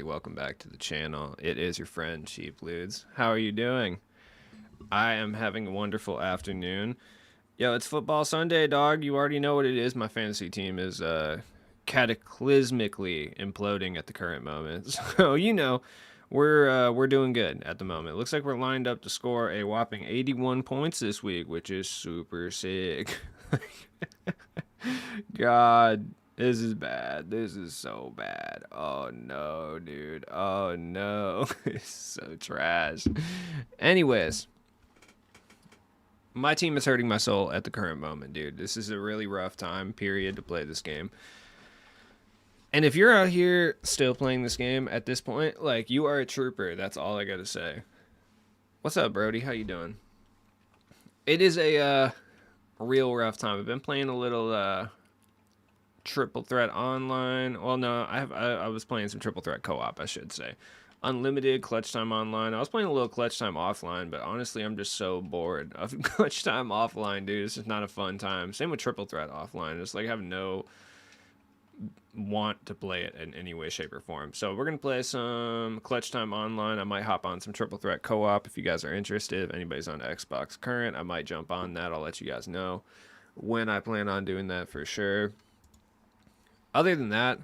Welcome back to the channel. It is your friend Cheap Ludes. How are you doing? I am having a wonderful afternoon. Yo, it's football Sunday, dog. You already know what it is. My fantasy team is cataclysmically imploding at the current moment. So we're doing good at the moment. Looks like we're lined up to score a whopping 81 points this week, which is super sick. God, this is bad. This is so bad. Oh no, dude. Oh no. It's so trash. Anyways, my team is hurting my soul at the current moment, dude. This is a really rough time period to play this game. And if you're out here still playing this game at this point, like, you are a trooper. That's all I gotta say. What's up, Brody? How you doing? It is a real rough time. I've been playing a little triple threat online. Well, no, I was playing some triple threat co-op, I should say. Unlimited clutch time online. I was playing a little clutch time offline, but honestly, I'm just so bored of clutch time offline, dude. It's just not a fun time. Same with triple threat offline. It's like I have no want to play it in any way, shape, or form. So we're gonna play some clutch time online. I might hop on some triple threat co-op if you guys are interested. If anybody's on Xbox current, I might jump on that. I'll let you guys know when I plan on doing that for sure. Other than that,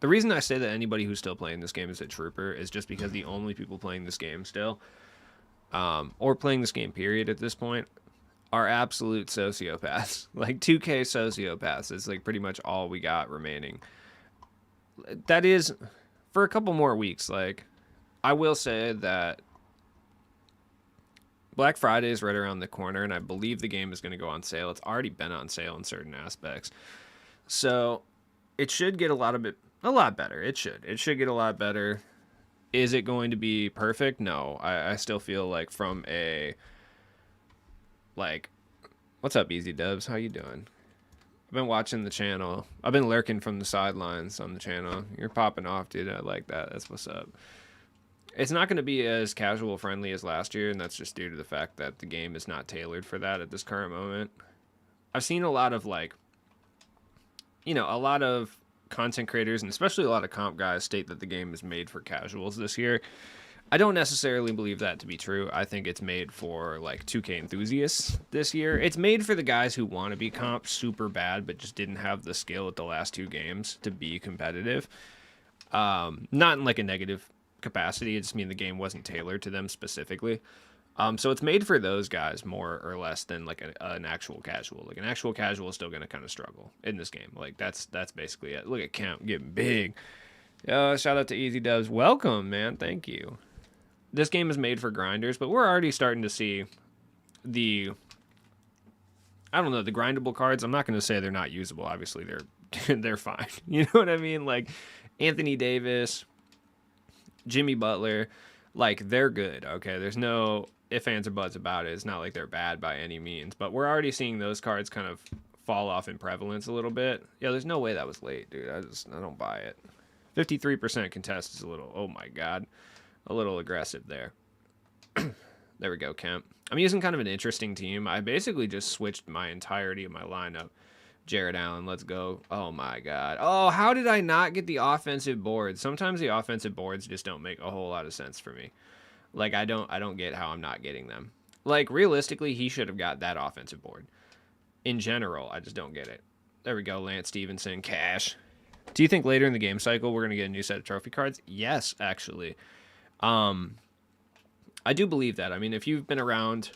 the reason I say that anybody who's still playing this game is a trooper is just because the only people playing this game still, or playing this game period at this point, are absolute sociopaths. Like 2K sociopaths is like pretty much all we got remaining. That is for a couple more weeks. Like, I will say that Black Friday is right around the corner, and I believe the game is going to go on sale. It's already been on sale in certain aspects. So it should get a lot better. It should get a lot better. Is it going to be perfect? No. I still feel like from a, like, what's up, Easy Dubs? How you doing? I've been watching the channel. I've been lurking from the sidelines on the channel. You're popping off, dude. I like that. That's what's up. It's not going to be as casual friendly as last year, and that's just due to the fact that the game is not tailored for that at this current moment. I've seen a lot of, like, a lot of content creators and especially a lot of comp guys state that the game is made for casuals this year. I don't necessarily believe that to be true. I think it's made for like 2K enthusiasts this year. It's made for the guys who want to be comp super bad but just didn't have the skill at the last two games to be competitive. Not in like a negative capacity. It just means the game wasn't tailored to them specifically. So it's made for those guys more or less than like an actual casual. Like an actual casual is still going to kind of struggle in this game. Like that's basically it. Look at Camp getting big. Shout out to Easy Dubs. Welcome, man. Thank you. This game is made for grinders, but we're already starting to see the, I don't know, the grindable cards. I'm not going to say they're not usable. Obviously, they're fine. You know what I mean? Like Anthony Davis, Jimmy Butler, like they're good. Okay, there's no ifs, ands, or buts about it. It's not like they're bad by any means, but we're already seeing those cards kind of fall off in prevalence a little bit. Yeah, there's no way that was late, dude. I don't buy it. 53% contest is a little, oh my god, a little aggressive there. There we go, Kemp. I'm using kind of an interesting team. I basically just switched my entirety of my lineup. Jared Allen, let's go. Oh my god. Oh, how did I not get the offensive boards? Sometimes the offensive boards just don't make a whole lot of sense for me. Like I don't get how I'm not getting them. Like realistically, he should have got that offensive board. In general, I just don't get it. There we go, Lance Stevenson, cash. Do you think later in the game cycle we're going to get a new set of trophy cards? Yes, actually. I do believe that. I mean, if you've been around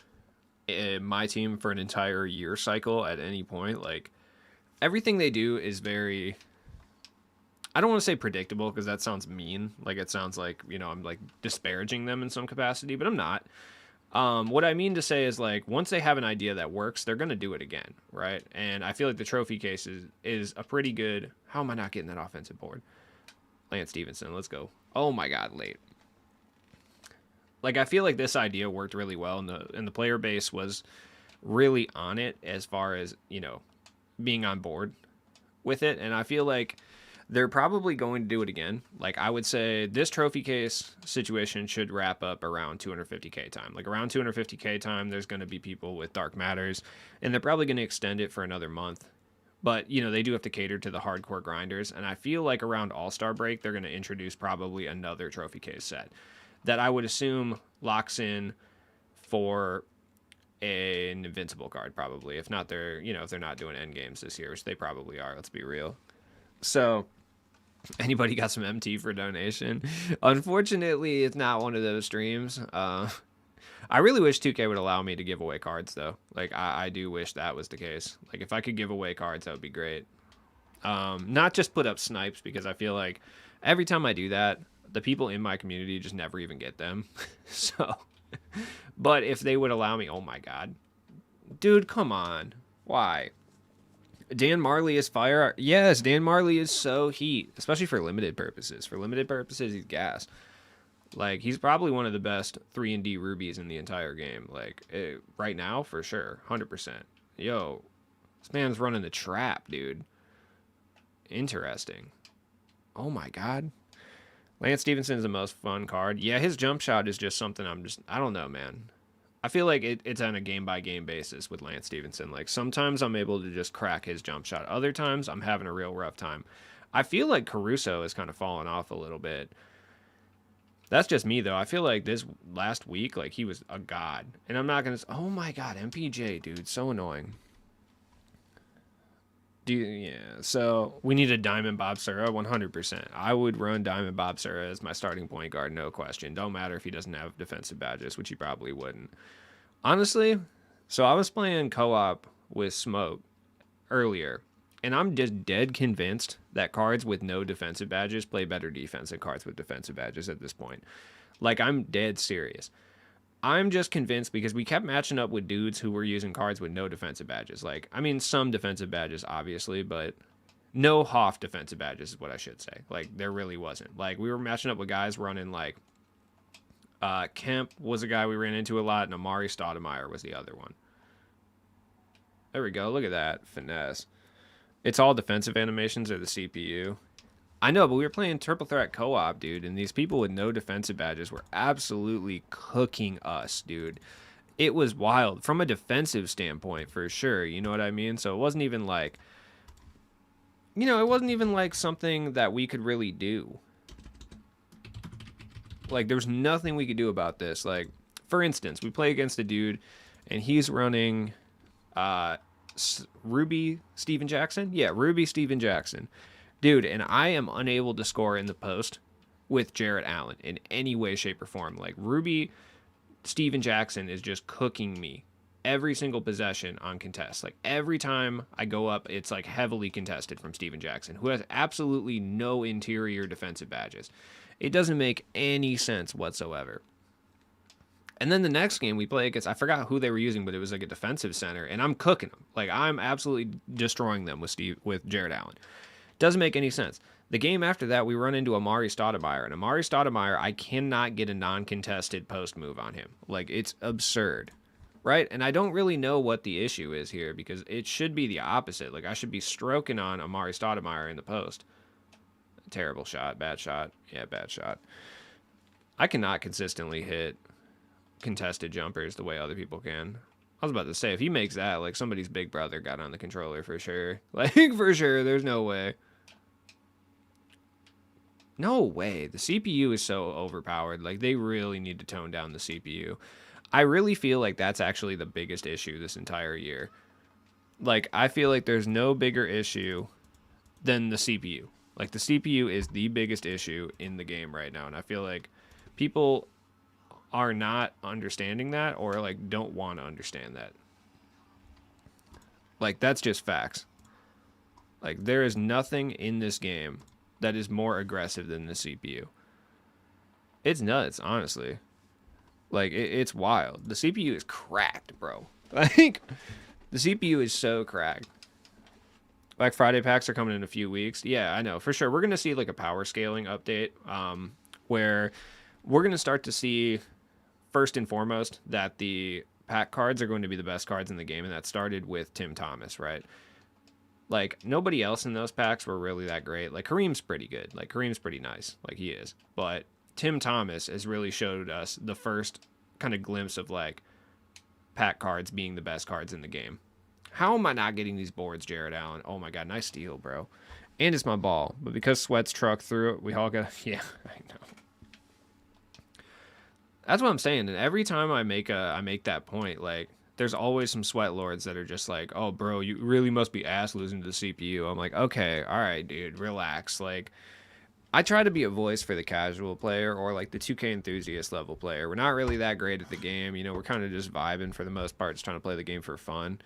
my team for an entire year cycle at any point, like everything they do is very, I don't want to say predictable because that sounds mean. Like it sounds like, I'm like disparaging them in some capacity, but I'm not. What I mean to say is like once they have an idea that works, they're going to do it again, right? And I feel like the trophy case is a pretty good, how am I not getting that offensive board? Lance Stevenson, let's go. Oh my god, late. Like I feel like this idea worked really well and the player base was really on it as far as, being on board with it, and I feel like they're probably going to do it again. Like I would say this trophy case situation should wrap up around 250k time. Like around 250k time, there's going to be people with Dark Matters, and they're probably going to extend it for another month But, you know, they do have to cater to the hardcore grinders. And I feel like around All-Star break, they're going to introduce probably another trophy case set that I would assume locks in for an invincible card, probably. If not, they're, you know, if they're not doing end games this year, which they probably are, let's be real. So, anybody got some MT for donation? Unfortunately, it's not one of those streams. I really wish 2K would allow me to give away cards, though. Like, I do wish that was the case. Like, if I could give away cards, that would be great. Not just put up snipes, because I feel like every time I do that, the people in my community just never even get them. So, but if they would allow me, oh my god. Dude, come on. Why? Dan Marley is fire. Yes, Dan Marley is so heat, especially for limited purposes. For limited purposes, he's gas. Like, he's probably one of the best 3-and-D rubies in the entire game. Like, right now, for sure. 100%. Yo, this man's running the trap, dude. Interesting. Oh my god. Lance Stevenson is the most fun card. Yeah, his jump shot is just something I don't know, man. I feel like it's on a game-by-game basis with Lance Stevenson. Like, sometimes I'm able to just crack his jump shot. Other times, I'm having a real rough time. I feel like Caruso has kind of fallen off a little bit. That's just me, though. I feel like this last week, like, he was a god. And I'm not going to... Oh, my God. MPJ, dude. So annoying. Yeah, so we need a Diamond Bob Sura, 100%. I would run Diamond Bob Sura as my starting point guard, no question. Don't matter if he doesn't have defensive badges, which he probably wouldn't. Honestly, so I was playing co-op with Smoke earlier, and I'm just dead convinced that cards with no defensive badges play better defense than cards with defensive badges at this point. Like, I'm dead serious. I'm just convinced because we kept matching up with dudes who were using cards with no defensive badges. Like, I mean, some defensive badges, obviously, but no Hoff defensive badges is what I should say. Like, there really wasn't. Like, we were matching up with guys running, like, Kemp was a guy we ran into a lot, and Amari Stoudemire was the other one. There we go. Look at that. Finesse. It's all defensive animations or the CPU. I know, but we were playing Triple Threat Co-op, dude, and these people with no defensive badges were absolutely cooking us, dude. It was wild. From a defensive standpoint, for sure, you know what I mean? So it wasn't even like... You know, it wasn't even like something that we could really do. Like, there's nothing we could do about this. Like, for instance, we play against a dude, and he's running Ruby Steven Jackson? Yeah, Ruby Steven Jackson. Dude, and I am unable to score in the post with Jarrett Allen in any way, shape, or form. Like, Ruby Steven Jackson is just cooking me every single possession on contest. Like, every time I go up, it's, like, heavily contested from Steven Jackson, who has absolutely no interior defensive badges. It doesn't make any sense whatsoever. And then the next game we play against, I forgot who they were using, but it was, like, a defensive center, and I'm cooking them. Like, I'm absolutely destroying them with Jarrett Allen. Doesn't make any sense. The game after that, we run into Amari Stoudemire. And Amari Stoudemire, I cannot get a non-contested post move on him. Like, it's absurd. Right? And I don't really know what the issue is here, because it should be the opposite. Like, I should be stroking on Amari Stoudemire in the post. Terrible shot. Bad shot. Yeah, bad shot. I cannot consistently hit contested jumpers the way other people can. I was about to say, if he makes that, like, somebody's big brother got on the controller for sure. Like, for sure. There's no way. No way. The CPU is so overpowered. Like, they really need to tone down the CPU. I really feel like that's actually the biggest issue this entire year. Like, I feel like there's no bigger issue than the CPU. Like, the CPU is the biggest issue in the game right now. And I feel like people are not understanding that, or, like, don't want to understand that. Like, that's just facts. Like, there is nothing in this game that is more aggressive than the CPU. It's nuts, honestly. Like, it's wild. The CPU is cracked, bro. Like, the CPU is so cracked. Black Friday packs are coming in a few weeks. Yeah, I know, for sure. We're going to see, like, a power scaling update where we're going to start to see, first and foremost, that the pack cards are going to be the best cards in the game, and that started with Tim Thomas, right? Like, nobody else in those packs were really that great. Like, Kareem's pretty good. Like, Kareem's pretty nice. Like, he is. But Tim Thomas has really showed us the first kind of glimpse of, like, pack cards being the best cards in the game. How am I not getting these boards, Jared Allen? Oh my god, nice steal, bro. And it's my ball. But because Sweat's trucked through it, we all got... Yeah, I know. That's what I'm saying. And every time I make that point, like, there's always some Sweat lords that are just like, oh, bro, you really must be ass losing to the CPU. I'm like, okay, all right, dude, relax. Like, I try to be a voice for the casual player or like the 2K enthusiast level player. We're not really that great at the game. You know, we're kind of just vibing for the most part, just trying to play the game for fun.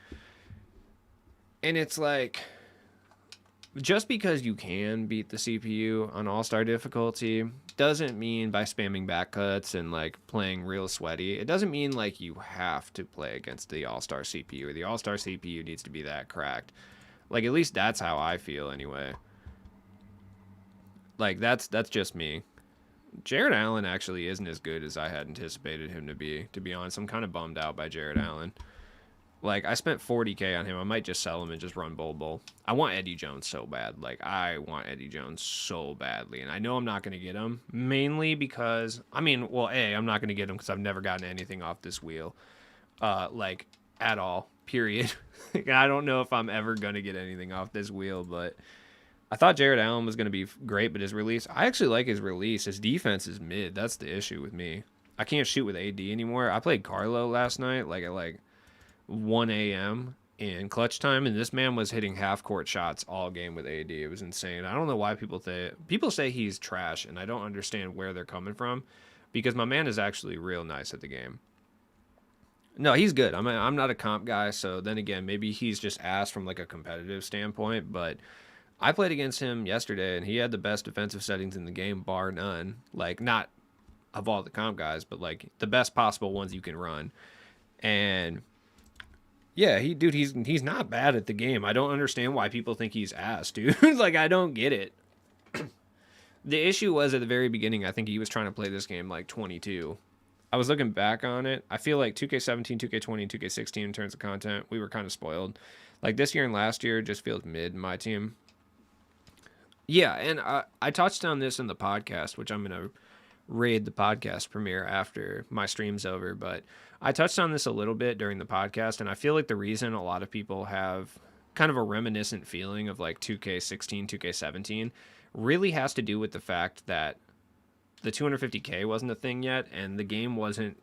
And it's like, just because you can beat the CPU on all-star difficulty doesn't mean by spamming backcuts and like playing real sweaty, it doesn't mean like you have to play against the all-star CPU or the all-star CPU needs to be that cracked. Like, at least that's how I feel anyway. Like, that's just me. Jared Allen actually isn't as good as I had anticipated him to be honest. I'm kind of bummed out by Jared Allen. Like, I spent 40K on him. I might just sell him and just run Bull. I want Eddie Jones so bad. Like, I want Eddie Jones so badly. And I know I'm not going to get him. Mainly because, I mean, well, A, I'm not going to get him because I've never gotten anything off this wheel. Like, at all. Period. I don't know if I'm ever going to get anything off this wheel, but I thought Jared Allen was going to be great, but his release, I actually like his release. His defense is mid. That's the issue with me. I can't shoot with AD anymore. I played Carlo last night, like, at, like, 1 a.m. in clutch time, and this man was hitting half-court shots all game with AD. It was insane. I don't know why people say he's trash, and I don't understand where they're coming from, because my man is actually real nice at the game. No, he's good. I'm not a comp guy, so then again, maybe he's just ass from like a competitive standpoint, but I played against him yesterday, and he had the best defensive settings in the game, bar none. Like, not of all the comp guys, but like the best possible ones you can run. And yeah, he's not bad at the game. I don't understand why people think he's ass, dude. Like, I don't get it. The issue was at the very beginning, I think he was trying to play this game like 22. I was looking back on it. I feel like 2K17, 2K20, and 2K16 in terms of content, we were kind of spoiled. Like, this year and last year just feels mid in my team. Yeah, and I touched on this in the podcast, which I'm going to raid the podcast premiere after my stream's over, but I touched on this a little bit during the podcast, and I feel like the reason a lot of people have kind of a reminiscent feeling of like 2K16, 2K17 really has to do with the fact that the 250K wasn't a thing yet, and the game wasn't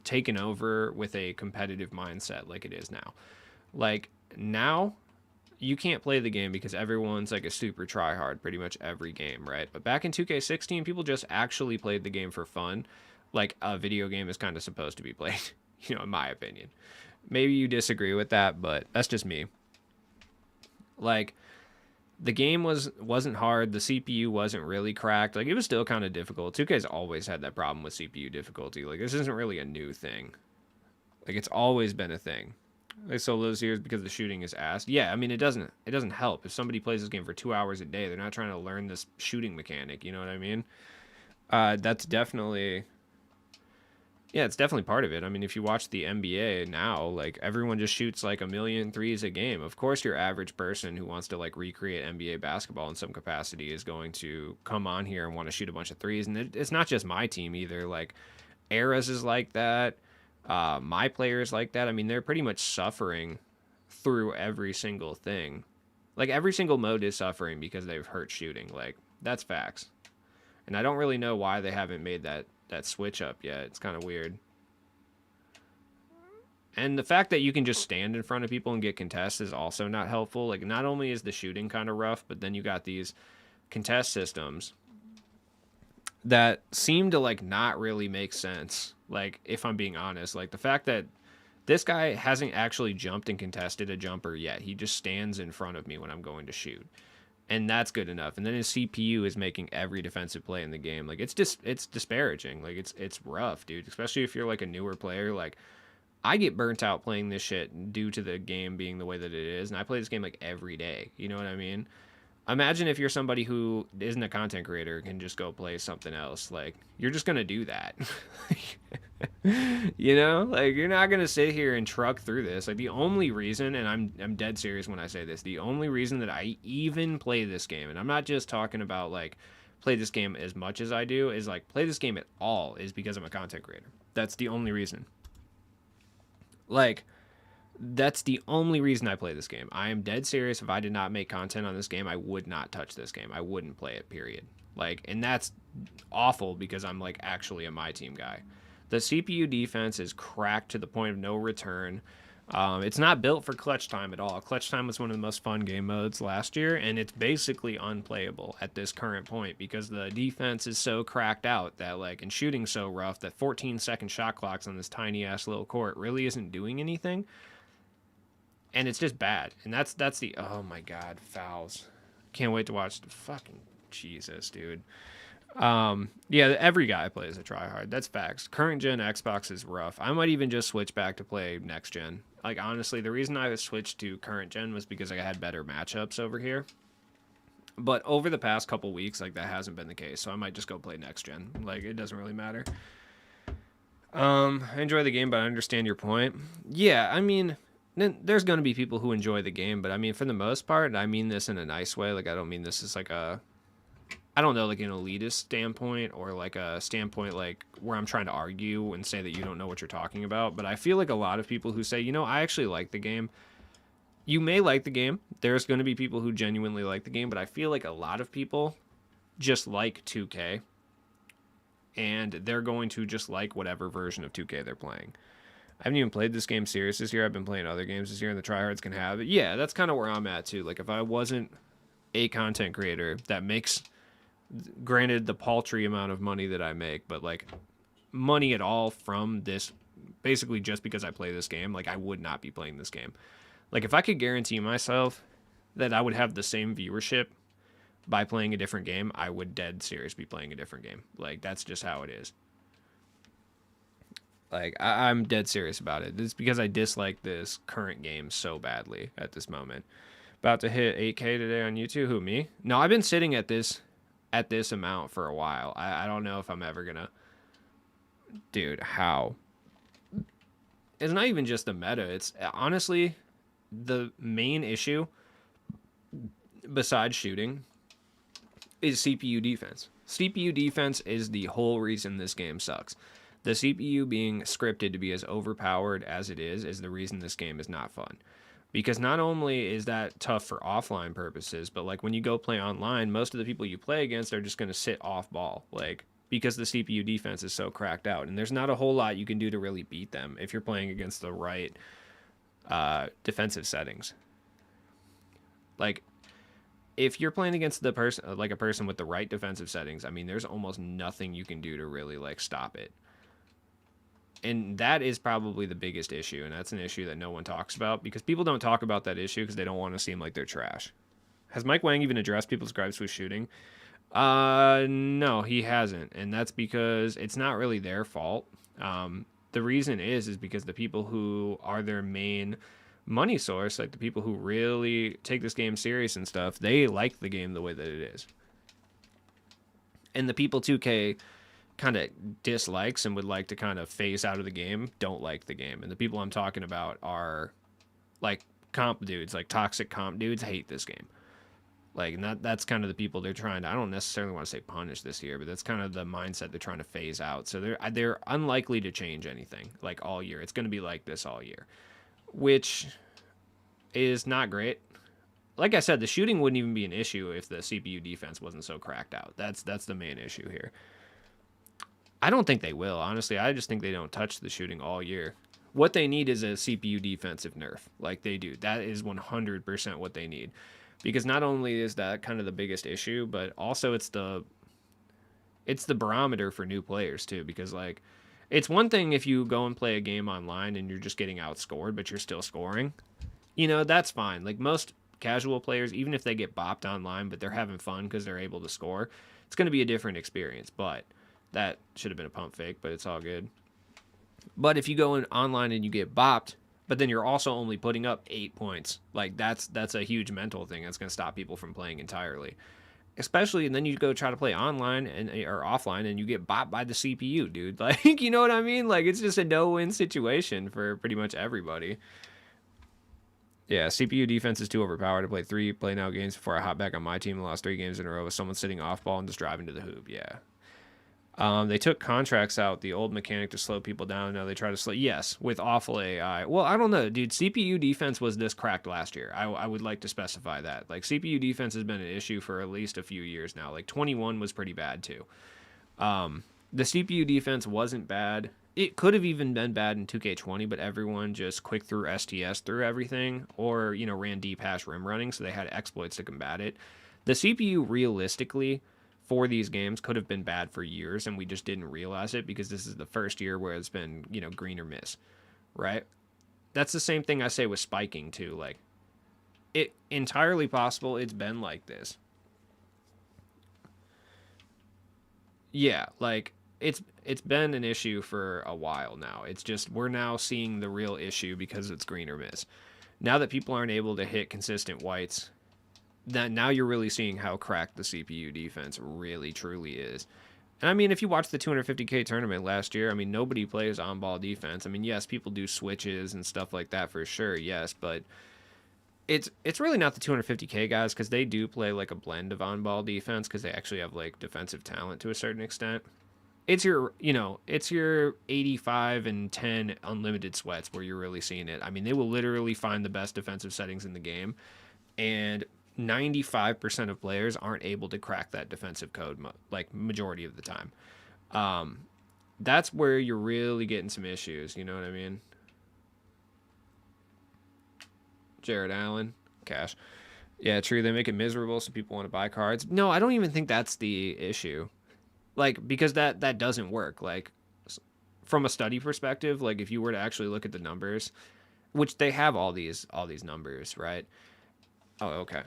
taken over with a competitive mindset like it is now. Like, now you can't play the game because everyone's like a super tryhard pretty much every game, right? But back in 2K16, people just actually played the game for fun, like a video game is kind of supposed to be played, you know, in my opinion. Maybe you disagree with that, but that's just me. Like, the game wasn't hard, the CPU wasn't really cracked, like, it was still kind of difficult. 2K's always had that problem with CPU difficulty. Like, this isn't really a new thing. Like, it's always been a thing. Like, so those years because the shooting is ass. Yeah, I mean, it doesn't help. If somebody plays this game for 2 hours a day, they're not trying to learn this shooting mechanic, you know what I mean? That's definitely... Yeah, it's definitely part of it. I mean, if you watch the NBA now, like, everyone just shoots like 1,000,000 threes a game. Of course, your average person who wants to like recreate NBA basketball in some capacity is going to come on here and want to shoot a bunch of threes. And it's not just my team either. Like, Eras is like that. My players like that. I mean, they're pretty much suffering through every single thing. Like, every single mode is suffering because they've hurt shooting. Like, that's facts. And I don't really know why they haven't made that switch up yet. It's kind of weird. And the fact that you can just stand in front of people and get contests is also not helpful. Like, not only is the shooting kind of rough, but then you got these contest systems that seem to like not really make sense. Like, if I'm being honest, like the fact that this guy hasn't actually jumped and contested a jumper yet. He just stands in front of me when I'm going to shoot. And that's good enough. And then his CPU is making every defensive play in the game. Like, it's disparaging. Like, it's rough, dude. Especially if you're like a newer player. Like, I get burnt out playing this shit due to the game being the way that it is. And I play this game like every day. You know what I mean? Imagine if you're somebody who isn't a content creator and can just go play something else. Like, you're just going to do that. You know? Like, you're not going to sit here and truck through this. Like, the only reason, and I'm dead serious when I say this, the only reason that I even play this game, and I'm not just talking about, like, play this game as much as I do, is, like, play this game at all is because I'm a content creator. That's the only reason. Like, That's the only reason I play this game. I am dead serious. If I did not make content on this game, I would not touch this game. I wouldn't play it, period. Like, and that's awful because I'm like actually a my team guy. The CPU defense is cracked to the point of no return. It's not built for clutch time at all. Clutch time was one of the most fun game modes last year, and it's basically unplayable at this current point because the defense is so cracked out that, like, and shooting so rough that 14-second shot clocks on this tiny ass little court really isn't doing anything, and it's just bad. And that's the oh my god, fouls. Can't wait to watch the fucking Jesus, dude. Yeah, every guy plays a tryhard. That's facts. Current gen Xbox is rough. I might even just switch back to play next gen. Like, honestly, the reason I switched to current gen was because I had better matchups over here. But over the past couple weeks, like, that hasn't been the case. So I might just go play next gen. Like, it doesn't really matter. I enjoy the game, but I understand your point. Yeah, I mean, there's going to be people who enjoy the game, but I mean, for the most part, I mean this in a nice way. Like, I don't mean this as like a, I don't know, like an elitist standpoint or like a standpoint like where I'm trying to argue and say that you don't know what you're talking about. But I feel like a lot of people who say, you know, I actually like the game. You may like the game. There's going to be people who genuinely like the game, but I feel like a lot of people just like 2K. And they're going to just like whatever version of 2K they're playing. I haven't even played this game serious this year. I've been playing other games this year, and the tryhards can have it. Yeah, that's kind of where I'm at, too. Like, if I wasn't a content creator that makes, granted, the paltry amount of money that I make, but, like, money at all from this, basically just because I play this game, like, I would not be playing this game. Like, if I could guarantee myself that I would have the same viewership by playing a different game, I would dead serious be playing a different game. Like, that's just how it is. Like, I'm dead serious about it. It's because I dislike this current game so badly at this moment. About to hit 8K today on YouTube. Who, me? No, I've been sitting at this amount for a while. I don't know if I'm ever gonna... Dude, how? It's not even just the meta. It's honestly the main issue besides shooting is CPU defense. CPU defense is the whole reason this game sucks. The CPU being scripted to be as overpowered as it is the reason this game is not fun. Because not only is that tough for offline purposes, but like when you go play online, most of the people you play against are just going to sit off ball. Like, because the CPU defense is so cracked out. And there's not a whole lot you can do to really beat them if you're playing against the right defensive settings. Like, if you're playing against the person, like a person with the right defensive settings, I mean, there's almost nothing you can do to really like stop it. And that is probably the biggest issue, and that's an issue that no one talks about because people don't talk about that issue because they don't want to seem like they're trash. Has Mike Wang even addressed people's gripes with shooting? No, he hasn't, and that's because it's not really their fault. The reason is because the people who are their main money source, like the people who really take this game serious and stuff, they like the game the way that it is. And the people 2K kind of dislikes and would like to kind of phase out of the game don't like the game. And the people I'm talking about are like comp dudes, like toxic comp dudes hate this game. Like, and that's kind of the people they're trying to, I don't necessarily want to say punish this year, but that's kind of the mindset they're trying to phase out. So they're unlikely to change anything like all year. It's going to be like this all year, which is not great. Like I said, the shooting wouldn't even be an issue if the CPU defense wasn't so cracked out. That's the main issue here. I don't think they will, honestly. I just think they don't touch the shooting all year. What they need is a CPU defensive nerf, like they do. That is 100% what they need. Because not only is that kind of the biggest issue, but also it's the barometer for new players too. Because like, it's one thing if you go and play a game online and you're just getting outscored, but you're still scoring. You know, that's fine. Like most casual players, even if they get bopped online, but they're having fun because they're able to score, it's going to be a different experience. But that should have been a pump fake, but it's all good. But if you go in online and you get bopped, but then you're also only putting up 8 points, like that's a huge mental thing that's going to stop people from playing entirely. Especially, and then you go try to play online or offline and you get bopped by the CPU, dude. Like, you know what I mean? Like, it's just a no-win situation for pretty much everybody. Yeah, CPU defense is too overpowered to play 3 play now games before I hop back on my team and lost 3 games in a row with someone sitting off ball and just driving to the hoop. Yeah. They took contracts out, the old mechanic to slow people down. Now they try to slow. Yes, with awful AI. Well, I don't know, dude. CPU defense was this cracked last year. I would like to specify that. Like, CPU defense has been an issue for at least a few years now. Like, 21 was pretty bad, too. The CPU defense wasn't bad. It could have even been bad in 2K20, but everyone just quick through STS through everything, or, you know, ran deep hash rim running, so they had exploits to combat it. The CPU realistically for these games could have been bad for years, and we just didn't realize it because this is the first year where it's been, you know, green or miss, right? That's the same thing I say with spiking too. Like, it entirely possible it's been like this. Yeah, like it's been an issue for a while now. It's just we're now seeing the real issue because it's green or miss. Now that people aren't able to hit consistent whites, that now you're really seeing how cracked the CPU defense really truly is. And I mean, if you watch the 250K tournament last year, I mean, nobody plays on ball defense. I mean, yes, people do switches and stuff like that for sure, yes, but it's really not the 250K guys because they do play like a blend of on ball defense because they actually have like defensive talent to a certain extent. It's your, you know, it's your 85 and 10 unlimited sweats where you're really seeing it. I mean, they will literally find the best defensive settings in the game, and 95% of players aren't able to crack that defensive code like majority of the time. Um, that's where you're really getting some issues. You know what I mean? Jared Allen, Cash. Yeah, true. They make it miserable so people want to buy cards. No, I don't even think that's the issue. Like, because that doesn't work. Like, from a study perspective, like if you were to actually look at the numbers, which they have all these numbers, right? Oh, okay.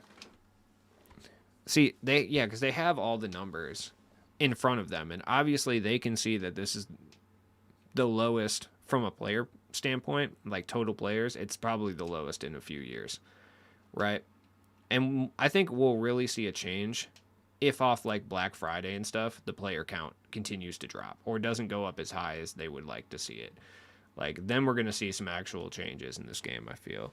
See, because they have all the numbers in front of them, and obviously they can see that this is the lowest from a player standpoint, like total players. It's probably the lowest in a few years, right? And I think we'll really see a change if off like Black Friday and stuff, the player count continues to drop or doesn't go up as high as they would like to see it. Like, then we're going to see some actual changes in this game, I feel.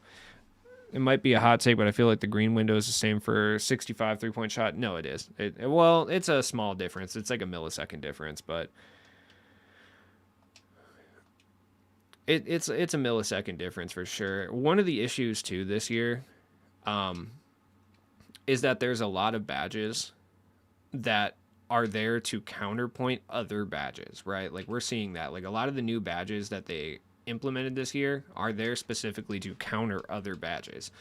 It might be a hot take, but I feel like the green window is the same for 65 3-point shot. No, it is. Well, it's a small difference. It's like a millisecond difference, but it's a millisecond difference for sure. One of the issues too this year is that there's a lot of badges that are there to counterpoint other badges, right? Like, we're seeing that. Like, a lot of the new badges that they implemented this year are there specifically to counter other badges.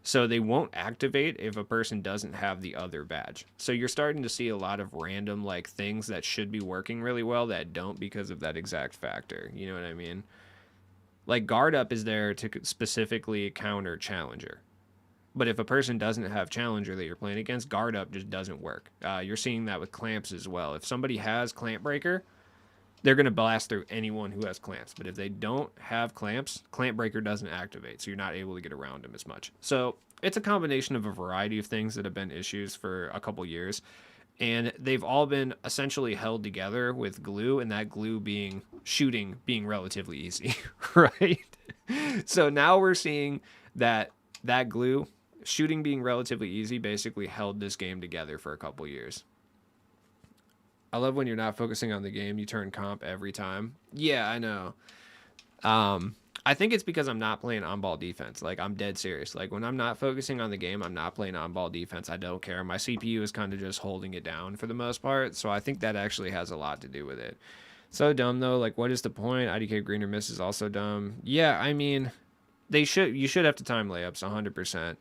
So they won't activate if a person doesn't have the other badge. So you're starting to see a lot of random like things that should be working really well that don't because of that exact factor. You know what I mean? Like, guard up is there to specifically counter challenger. But if a person doesn't have challenger that you're playing against, guard up just doesn't work. You're seeing that with clamps as well. If somebody has clamp breaker, they're going to blast through anyone who has clamps. But if they don't have clamps, clamp breaker doesn't activate, so you're not able to get around them as much. So it's a combination of a variety of things that have been issues for a couple years. And they've all been essentially held together with glue, and that glue being shooting being relatively easy, right? So now we're seeing that glue, shooting being relatively easy, basically held this game together for a couple years. I love when you're not focusing on the game, you turn comp every time. Yeah, I know. I think it's because I'm not playing on-ball defense. Like, I'm dead serious. Like, when I'm not focusing on the game, I'm not playing on-ball defense. I don't care. My CPU is kind of just holding it down for the most part, so I think that actually has a lot to do with it. So dumb, though. Like, what is the point? IDK green or miss is also dumb. Yeah, I mean, you should have to time layups 100%.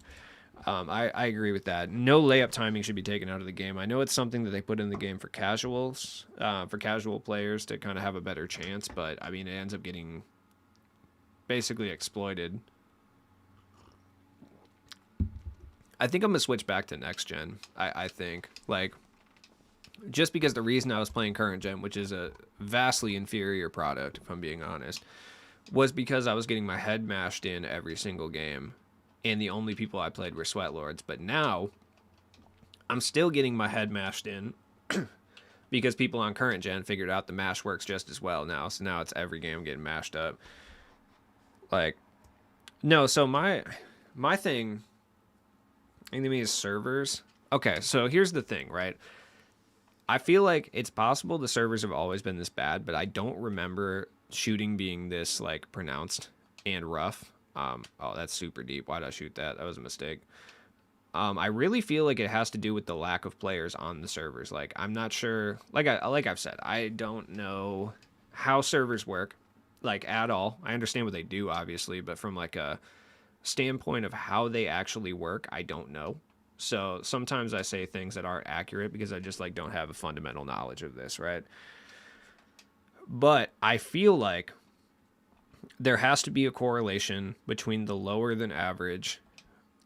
I agree with that. No layup timing should be taken out of the game. I know it's something that they put in the game for casuals, for casual players to kind of have a better chance, but I mean, it ends up getting basically exploited. I think I'm gonna switch back to next gen. I think, like, just because the reason I was playing current gen, which is a vastly inferior product, if I'm being honest, was because I was getting my head mashed in every single game, and the only people I played were sweat lords. But now I'm still getting my head mashed in because people on current gen figured out the mash works just as well now. So now it's every game getting mashed up. Like, no, so my thing, I think, is servers. Okay, so here's the thing, right? I feel like it's possible the servers have always been this bad, but I don't remember shooting being this like pronounced and rough. Oh, that's super deep. Why did I shoot that? That was a mistake. I really feel like it has to do with the lack of players on the servers. Like, I'm not sure. Like I've said, I don't know how servers work, like at all. I understand what they do, obviously, but from like a standpoint of how they actually work, I don't know. So sometimes I say things that aren't accurate because I just like don't have a fundamental knowledge of this, right? But I feel like there has to be a correlation between the lower than average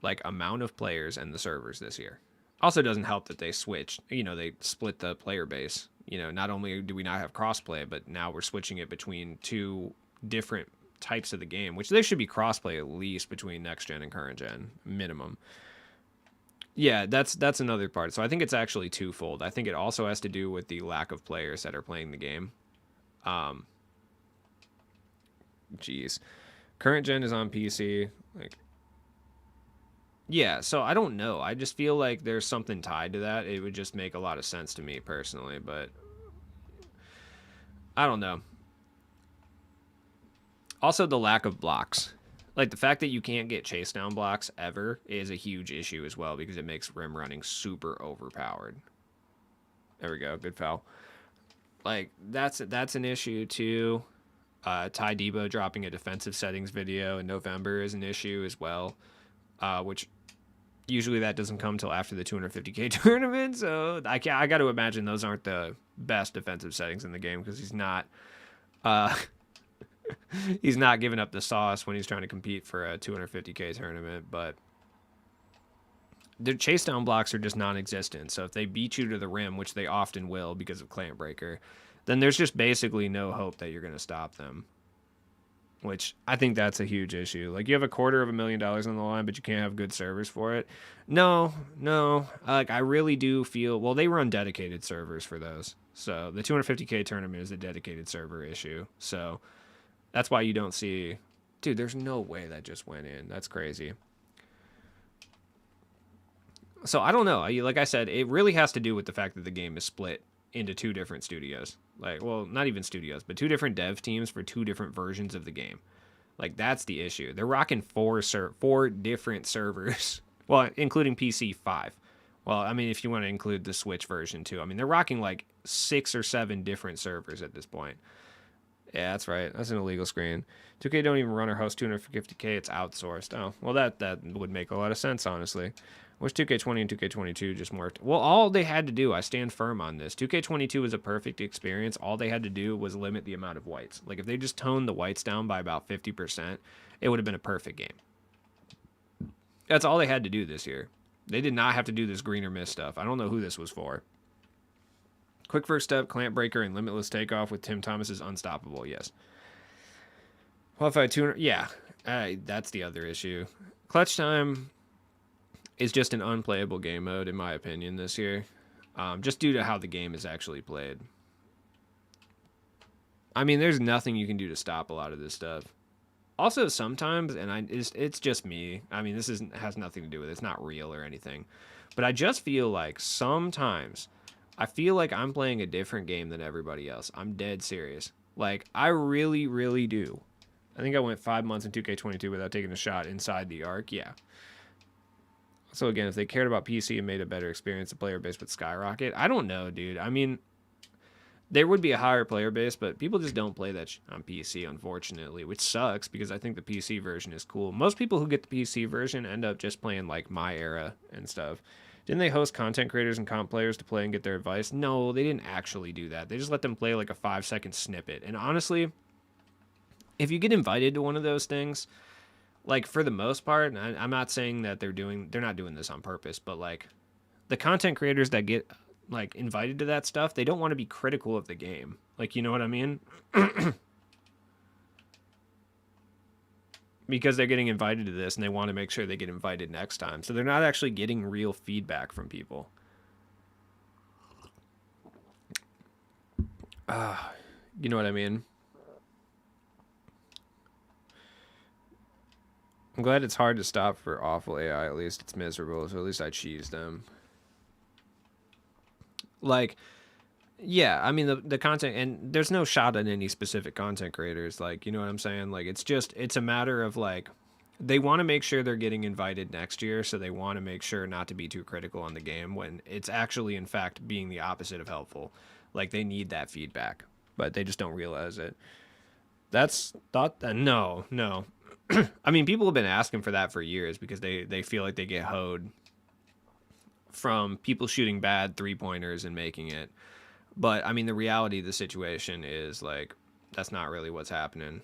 like amount of players and the servers this year. Also doesn't help that they switched, they split the player base. Not only do we not have crossplay, but now we're switching it between two different types of the game, which there should be crossplay at least between next gen and current gen minimum. Yeah, that's another part. So I think it's actually twofold. I think it also has to do with the lack of players that are playing the game. Um, Geez, current gen is on PC. Like, yeah, so I don't know. I just feel like there's something tied to that. It would just make a lot of sense to me personally, but I don't know. Also, the lack of blocks. Like, the fact that you can't get chase down blocks ever is a huge issue as well because it makes rim running super overpowered. There we go. Good foul. Like, that's an issue too. Ty Debo dropping a defensive settings video in November is an issue as well, which usually that doesn't come till after the 250K tournament. So I got to imagine those aren't the best defensive settings in the game because uh, he's not giving up the sauce when he's trying to compete for a 250K tournament. But the chase down blocks are just non-existent. So if they beat you to the rim, which they often will because of Clamp Breaker, then there's just basically no hope that you're going to stop them. Which I think that's a huge issue. Like, you have $250,000 on the line, but you can't have good servers for it. No. Like, I really do feel, well, they run dedicated servers for those. So the 250K tournament is a dedicated server issue. So that's why you don't see, dude, there's no way that just went in. That's crazy. So I don't know. Like I said, it really has to do with the fact that the game is split into two different studios. Like, well, not even studios, but two different dev teams for two different versions of the game. Like, that's the issue. They're rocking four different servers. Well, including PC 5. Well, I mean, if you want to include the Switch version too. I mean, they're rocking like 6 or 7 different servers at this point. Yeah, that's right. That's an illegal screen. 2K don't even run or host 250K. It's outsourced. Oh, well, that would make a lot of sense, honestly. Wish 2K20 and 2K22 just worked. Well, all they had to do, I stand firm on this. 2K22 was a perfect experience. All they had to do was limit the amount of whites. Like, if they just toned the whites down by about 50%, it would have been a perfect game. That's all they had to do this year. They did not have to do this green or miss stuff. I don't know who this was for. Quick first step, Clamp Breaker, and Limitless Takeoff with Tim Thomas is unstoppable, yes. Qualified tuner, yeah. That's the other issue. Clutch Time is just an unplayable game mode, in my opinion, this year. Just due to how the game is actually played. I mean, there's nothing you can do to stop a lot of this stuff. Also, sometimes, and it's just me. I mean, this has nothing to do with it. It's not real or anything. But I just feel like sometimes I feel like I'm playing a different game than everybody else. I'm dead serious. Like, I really, really do. I think I went 5 months in 2K22 without taking a shot inside the arc. Yeah. So again, if they cared about PC and made a better experience, the player base would skyrocket. I don't know, dude. I mean, there would be a higher player base, but people just don't play that on PC, unfortunately, which sucks because I think the PC version is cool. Most people who get the PC version end up just playing like My Era and stuff. Didn't they host content creators and comp players to play and get their advice? No, they didn't actually do that. They just let them play like a 5-second snippet. And honestly, if you get invited to one of those things, like, for the most part, and I'm not saying that they're not doing this on purpose, but like the content creators that get like invited to that stuff, they don't want to be critical of the game. Like, you know what I mean? Because they're getting invited to this and they want to make sure they get invited next time. So they're not actually getting real feedback from people. You know what I mean? I'm glad it's hard to stop for awful AI. At least it's miserable, so at least I cheese them. Like, Yeah, I mean the content, and there's no shot at any specific content creators, like, you know what I'm saying? Like, it's a matter of like they want to make sure they're getting invited next year, so they want to make sure not to be too critical on the game when it's actually in fact being the opposite of helpful. Like, they need that feedback, but they just don't realize it. That's thought no, no. I mean, people have been asking for that for years because they feel like they get hoed from people shooting bad three-pointers and making it. But I mean, the reality of the situation is like that's not really what's happening.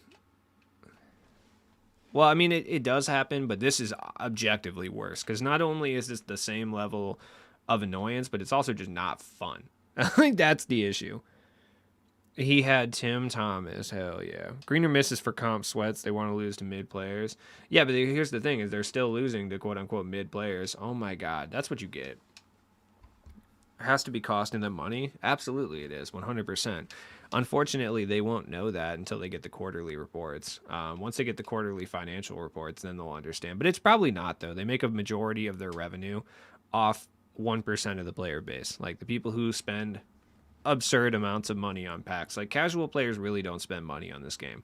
Well, I mean, it does happen, but this is objectively worse because not only is this the same level of annoyance, but it's also just not fun. I think that's the issue. He had Tim Thomas. Hell yeah. Greener misses for comp sweats. They want to lose to mid players. Yeah, but here's the thing: is they're still losing to quote unquote mid players. Oh my god, that's what you get. It has to be costing them money. Absolutely, it is 100%. Unfortunately, they won't know that until they get the quarterly reports. Once they get the quarterly financial reports, then they'll understand. But it's probably not though. They make a majority of their revenue off 1% of the player base, like the people who spend absurd amounts of money on packs. Like casual players really don't spend money on this game.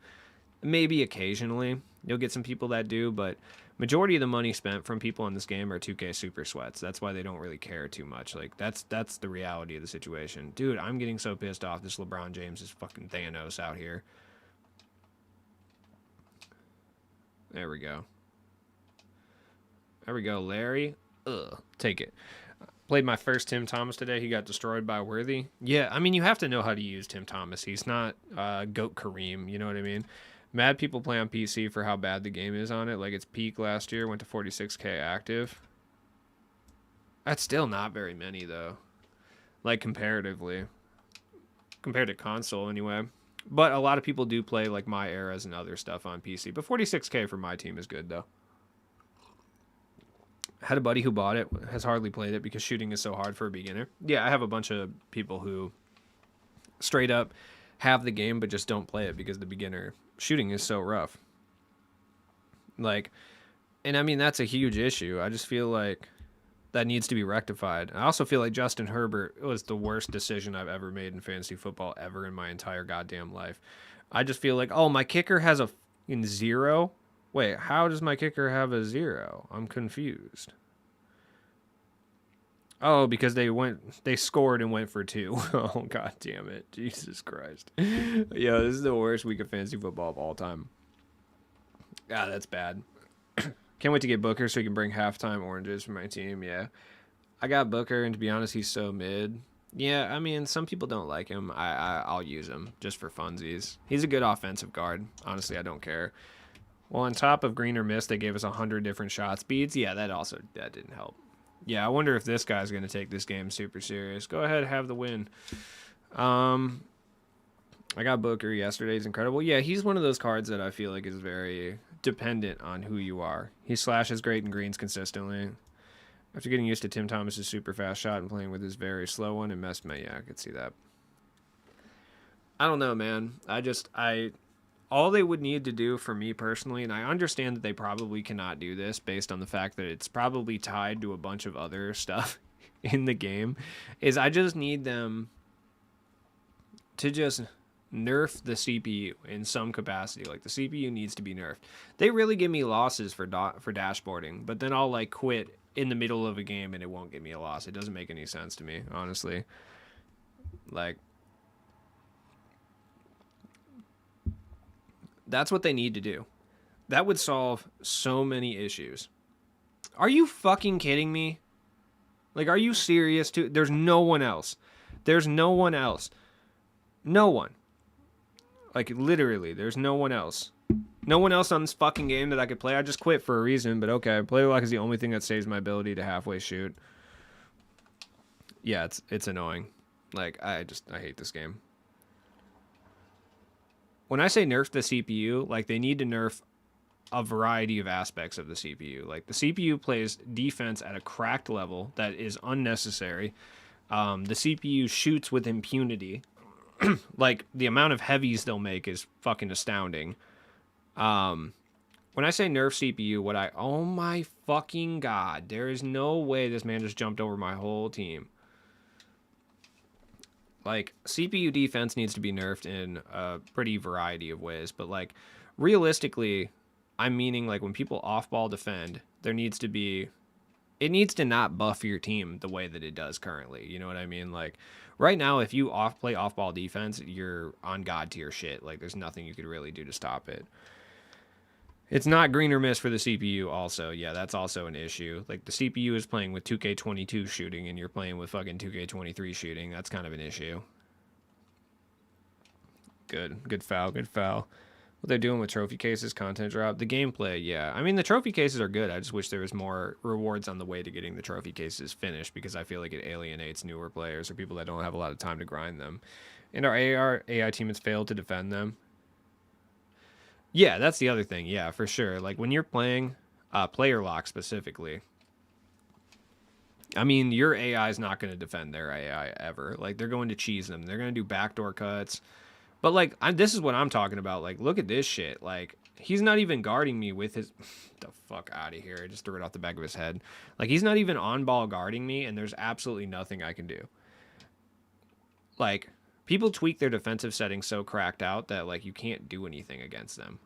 Maybe occasionally you'll get some people that do, but majority of the money spent from people in this game are 2K super sweats. That's why they don't really care too much. Like that's the reality of the situation. Dude, I'm getting so pissed off. This LeBron James is fucking Thanos out here. There we go. There we go, Larry. Ugh, take it. Played my first Tim Thomas today. He got destroyed by Worthy. Yeah, I mean, you have to know how to use Tim Thomas. He's not GOAT Kareem, you know what I mean? Mad people play on PC for how bad the game is on it. Like, its peak last year went to 46K active. That's still not very many, though. Like, comparatively. Compared to console, anyway. But a lot of people do play, like, My Eras and other stuff on PC. But 46K for my team is good, though. Had a buddy who bought it, has hardly played it because shooting is so hard for a beginner. Yeah, I have a bunch of people who straight up have the game but just don't play it because the beginner shooting is so rough. Like, and I mean, that's a huge issue. I just feel like that needs to be rectified. I also feel like Justin Herbert was the worst decision I've ever made in fantasy football ever in my entire goddamn life. I just feel like, oh, my kicker has a fucking 0. Wait, how does my kicker have a 0? I'm confused. Oh, because they scored and went for 2. Oh, god damn it. Jesus Christ. Yo, this is the worst week of fantasy football of all time. God, that's bad. Can't wait to get Booker so he can bring halftime oranges for my team, yeah. I got Booker, and to be honest, he's so mid. Yeah, I mean, some people don't like him. I'll use him just for funsies. He's a good offensive guard. Honestly, I don't care. Well, on top of green or miss, they gave us 100 different shot speeds. Yeah, that didn't help. Yeah, I wonder if this guy's going to take this game super serious. Go ahead, have the win. I got Booker yesterday. He's incredible. Yeah, he's one of those cards that I feel like is very dependent on who you are. He slashes great in greens consistently. After getting used to Tim Thomas's super fast shot and playing with his very slow one, it messed me. Yeah, I could see that. I don't know, man. All they would need to do for me personally, and I understand that they probably cannot do this based on the fact that it's probably tied to a bunch of other stuff in the game, is I just need them to just nerf the CPU in some capacity. Like, the CPU needs to be nerfed. They really give me losses for dashboarding, but then I'll like quit in the middle of a game and it won't give me a loss. It doesn't make any sense to me, honestly. Like, that's what they need to do. That would solve so many issues. Are you fucking kidding me? Like, are you serious too? There's no one else. There's no one else. No one. Like, literally, there's no one else. No one else on this fucking game that I could play. I just quit for a reason, but okay. Play lock is the only thing that saves my ability to halfway shoot. Yeah, it's annoying. Like, I hate this game. When I say nerf the CPU, like, they need to nerf a variety of aspects of the CPU. Like, the CPU plays defense at a cracked level that is unnecessary. The CPU shoots with impunity. Like, the amount of heavies they'll make is fucking astounding. When I say nerf CPU, oh my fucking god, there is no way this man just jumped over my whole team. Like, CPU defense needs to be nerfed in a pretty variety of ways, but like realistically, I'm meaning like when people off-ball defend, there needs to be it needs to not buff your team the way that it does currently. You know what I mean? Like right now, if you play off-ball defense, you're on god tier shit. Like there's nothing you could really do to stop it. It's not green or miss for the CPU also. Yeah, that's also an issue. Like the CPU is playing with 2K22 shooting and you're playing with fucking 2K23 shooting. That's kind of an issue. Good foul, good foul. What they're doing with trophy cases, content drop, the gameplay, yeah. I mean, the trophy cases are good. I just wish there was more rewards on the way to getting the trophy cases finished because I feel like it alienates newer players or people that don't have a lot of time to grind them. And our AI team has failed to defend them. Yeah, that's the other thing. Yeah, for sure. Like when you're playing player lock specifically, I mean, your AI is not going to defend their AI ever. Like they're going to cheese them. They're going to do backdoor cuts. But like, this is what I'm talking about. Like, look at this shit. Like, he's not even guarding me with his. The fuck out of here! I just threw it off the back of his head. Like, he's not even on ball guarding me, and there's absolutely nothing I can do. Like, people tweak their defensive settings so cracked out that like you can't do anything against them.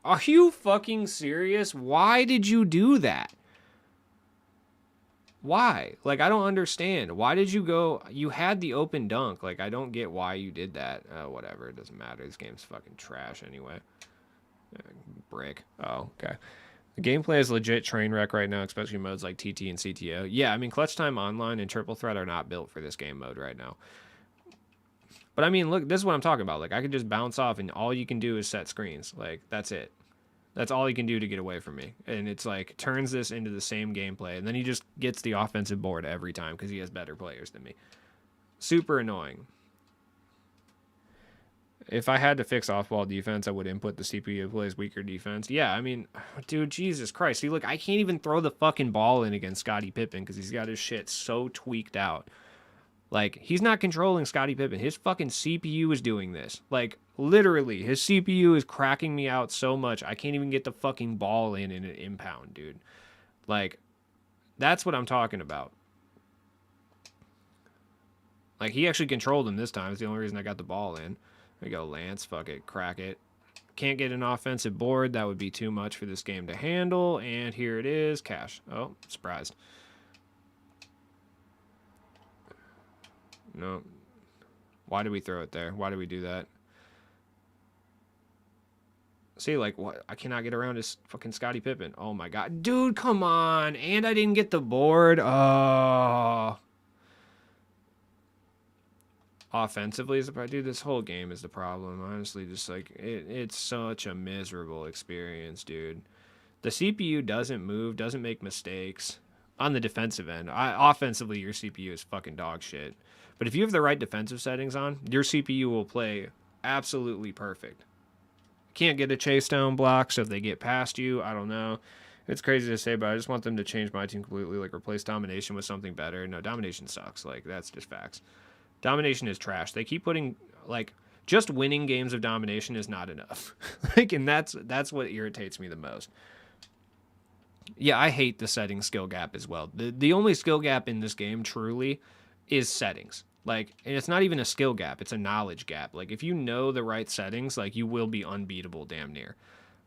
Are you fucking serious? Why did you do that? Why? Like, I don't understand. Why did you go? You had the open dunk. Like, I don't get why you did that. Whatever. It doesn't matter. This game's fucking trash anyway. Brick. Oh, okay. The gameplay is legit train wreck right now, especially modes like TT and CTO. Yeah, I mean, Clutch Time Online and Triple Threat are not built for this game mode right now. But I mean, look, this is what I'm talking about. Like, I could just bounce off and all you can do is set screens. Like, that's it. That's all he can do to get away from me. And it's like, turns this into the same gameplay. And then he just gets the offensive board every time because he has better players than me. Super annoying. If I had to fix off-ball defense, I would input the CPU plays weaker defense. Yeah, I mean, dude, Jesus Christ. See, look, I can't even throw the fucking ball in against Scottie Pippen because he's got his shit so tweaked out. Like, he's not controlling Scottie Pippen. His fucking CPU is doing this. Like, literally, his CPU is cracking me out so much, I can't even get the fucking ball in an impound, dude. Like, that's what I'm talking about. Like, he actually controlled him this time. It's the only reason I got the ball in. There you go, Lance. Fuck it. Crack it. Can't get an offensive board. That would be too much for this game to handle. And here it is. Cash. Oh, surprised. No. Why did we throw it there? Why did we do that? See, like, what? I cannot get around his fucking Scottie Pippen. Oh, my God. Dude, come on. And I didn't get the board. Oh. Offensively is the problem. Dude, this whole game is the problem. Honestly, just like, it's such a miserable experience, dude. The CPU doesn't move, doesn't make mistakes on the defensive end. Offensively, your CPU is fucking dog shit. But if you have the right defensive settings on, your CPU will play absolutely perfect. Can't get a chase down block, so if they get past you, I don't know. It's crazy to say, but I just want them to change my team completely, like replace Domination with something better. No, Domination sucks. Like, that's just facts. Domination is trash. They keep putting, like, just winning games of Domination is not enough. Like, and that's what irritates me the most. Yeah, I hate the setting skill gap as well. The only skill gap in this game, truly, is settings. Like, and it's not even a skill gap, it's a knowledge gap. Like, if you know the right settings, like, you will be unbeatable damn near.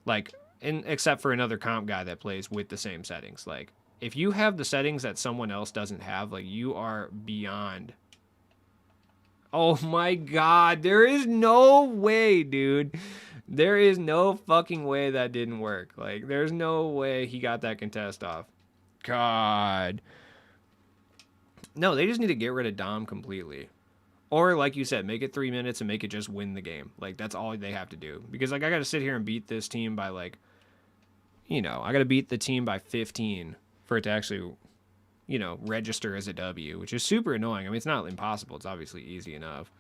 Like, and except for another comp guy that plays with the same settings. Like, if you have the settings that someone else doesn't have, like, you are beyond. Oh my God, there is no way, dude. There is no fucking way that didn't work. Like, there's no way he got that contest off. God. No, they just need to get rid of Dom completely. Or, like you said, make it 3 minutes and make it just win the game. Like, that's all they have to do. Because, like, I got to sit here and beat this team by, like, you know, I got to beat the team by 15 for it to actually, you know, register as a W, which is super annoying. I mean, it's not impossible. It's obviously easy enough.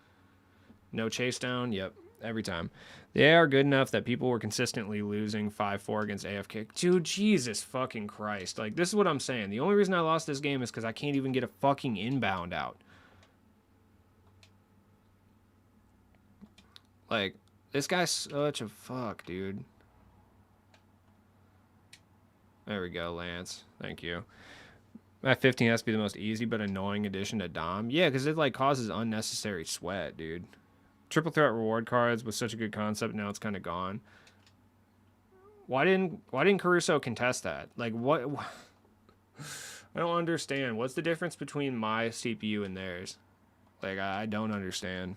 No chase down. Yep. Every time. They are good enough that people were consistently losing 5-4 against AFK. Dude, Jesus fucking Christ. Like, this is what I'm saying. The only reason I lost this game is because I can't even get a fucking inbound out. Like, this guy's such a fuck, dude. There we go, Lance. Thank you. At 15 has to be the most easy but annoying addition to Dom. Yeah, because it like causes unnecessary sweat, dude. Triple threat reward cards was such a good concept. Now it's kind of gone. Why didn't Caruso contest that? Like what? I don't understand. What's the difference between my CPU and theirs? Like I don't understand.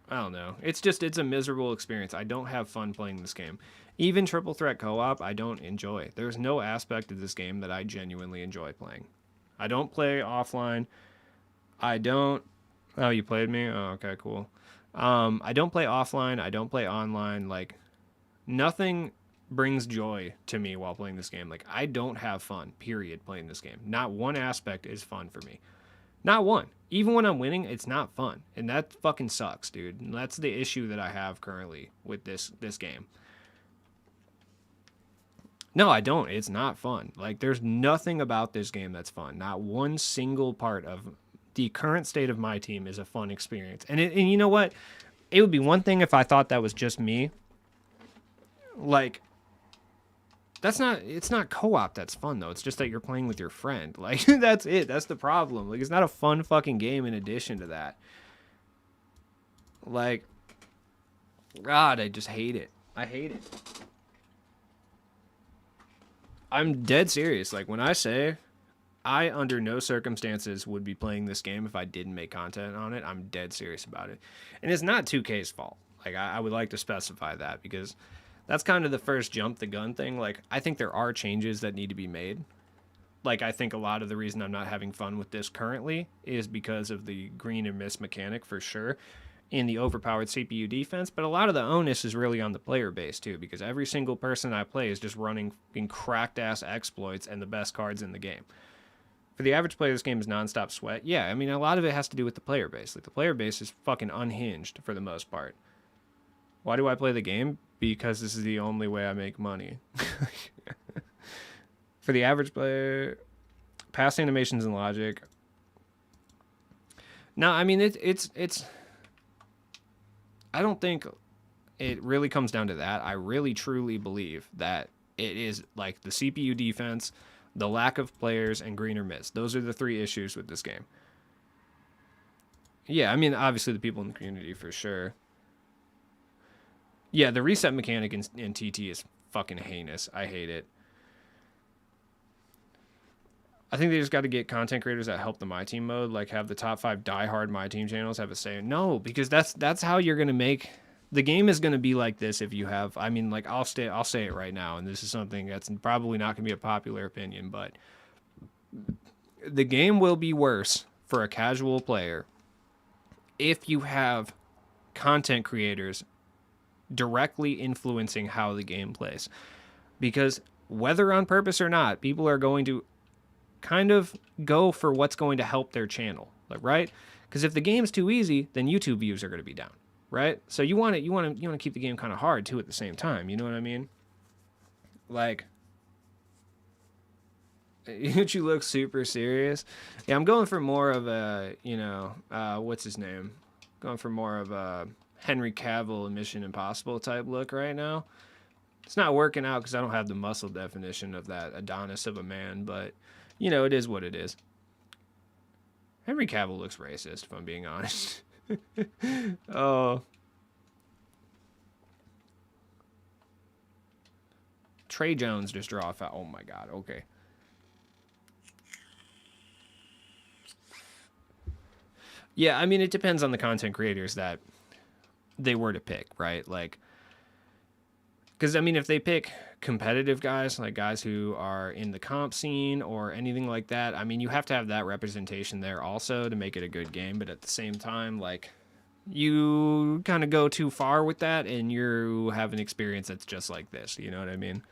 I don't know. It's a miserable experience. I don't have fun playing this game. Even triple threat co-op, I don't enjoy. There's no aspect of this game that I genuinely enjoy playing. I don't play offline. I don't. Oh, you played me? Oh, okay, cool. I don't play offline. I don't play online. Like nothing brings joy to me while playing this game. Like I don't have fun. Period. Playing this game. Not one aspect is fun for me. Not one. Even when I'm winning, it's not fun, and that fucking sucks, dude. And that's the issue that I have currently with this game. No, I don't. It's not fun. Like there's nothing about this game that's fun. Not one single part of the current state of my team is a fun experience. And you know what? It would be one thing if I thought that was just me. Like it's not co-op that's fun though. It's just that you're playing with your friend. Like that's it. That's the problem. Like it's not a fun fucking game in addition to that. Like God, I just hate it. I hate it. I'm dead serious. Like when I say I under no circumstances would be playing this game if I didn't make content on it, I'm dead serious about it. And it's not 2K's fault. Like I would like to specify that because that's kind of the first jump the gun thing. Like, I think there are changes that need to be made. Like, I think a lot of the reason I'm not having fun with this currently is because of the green and miss mechanic for sure in the overpowered CPU defense. But a lot of the onus is really on the player base too, because every single person I play is just running cracked ass exploits and the best cards in the game. For the average player, this game is nonstop sweat. Yeah, I mean, a lot of it has to do with the player base. Like, the player base is fucking unhinged for the most part. Why do I play the game? Because this is the only way I make money. For the average player, past animations and logic. No, I mean it's. I don't think it really comes down to that. I really truly believe that it is like the CPU defense, the lack of players, and green or miss. Those are the three issues with this game. Yeah, I mean obviously the people in the community for sure. Yeah, the reset mechanic in TT is fucking heinous. I hate it. I think they just got to get content creators that help the My Team mode, like have the top 5 diehard My Team channels have a say. No, because that's how you're gonna make the game is gonna be like this if you have. I mean, like I'll say it right now, and this is something that's probably not gonna be a popular opinion, but the game will be worse for a casual player if you have content creators directly influencing how the game plays, because whether on purpose or not, people are going to kind of go for what's going to help their channel, like, right? Because if the game's too easy, then YouTube views are going to be down, right? So you want to keep the game kind of hard too at the same time. You know what I mean? Like, you look super serious. Yeah, I'm going for more of a, what's his name? Going for more of a Henry Cavill Mission Impossible type look right now. It's not working out because I don't have the muscle definition of that Adonis of a man, but it is what it is. Henry Cavill looks racist, if I'm being honest. Oh. Trey Jones just draw a foul. Oh my god, okay. Yeah, I mean, it depends on the content creators that they were to pick, right? Like, because I mean, if they pick competitive guys, like guys who are in the comp scene or anything like that, I mean, you have to have that representation there also to make it a good game. But at the same time, like, you kind of go too far with that and you have an experience that's just like this. You know what I mean?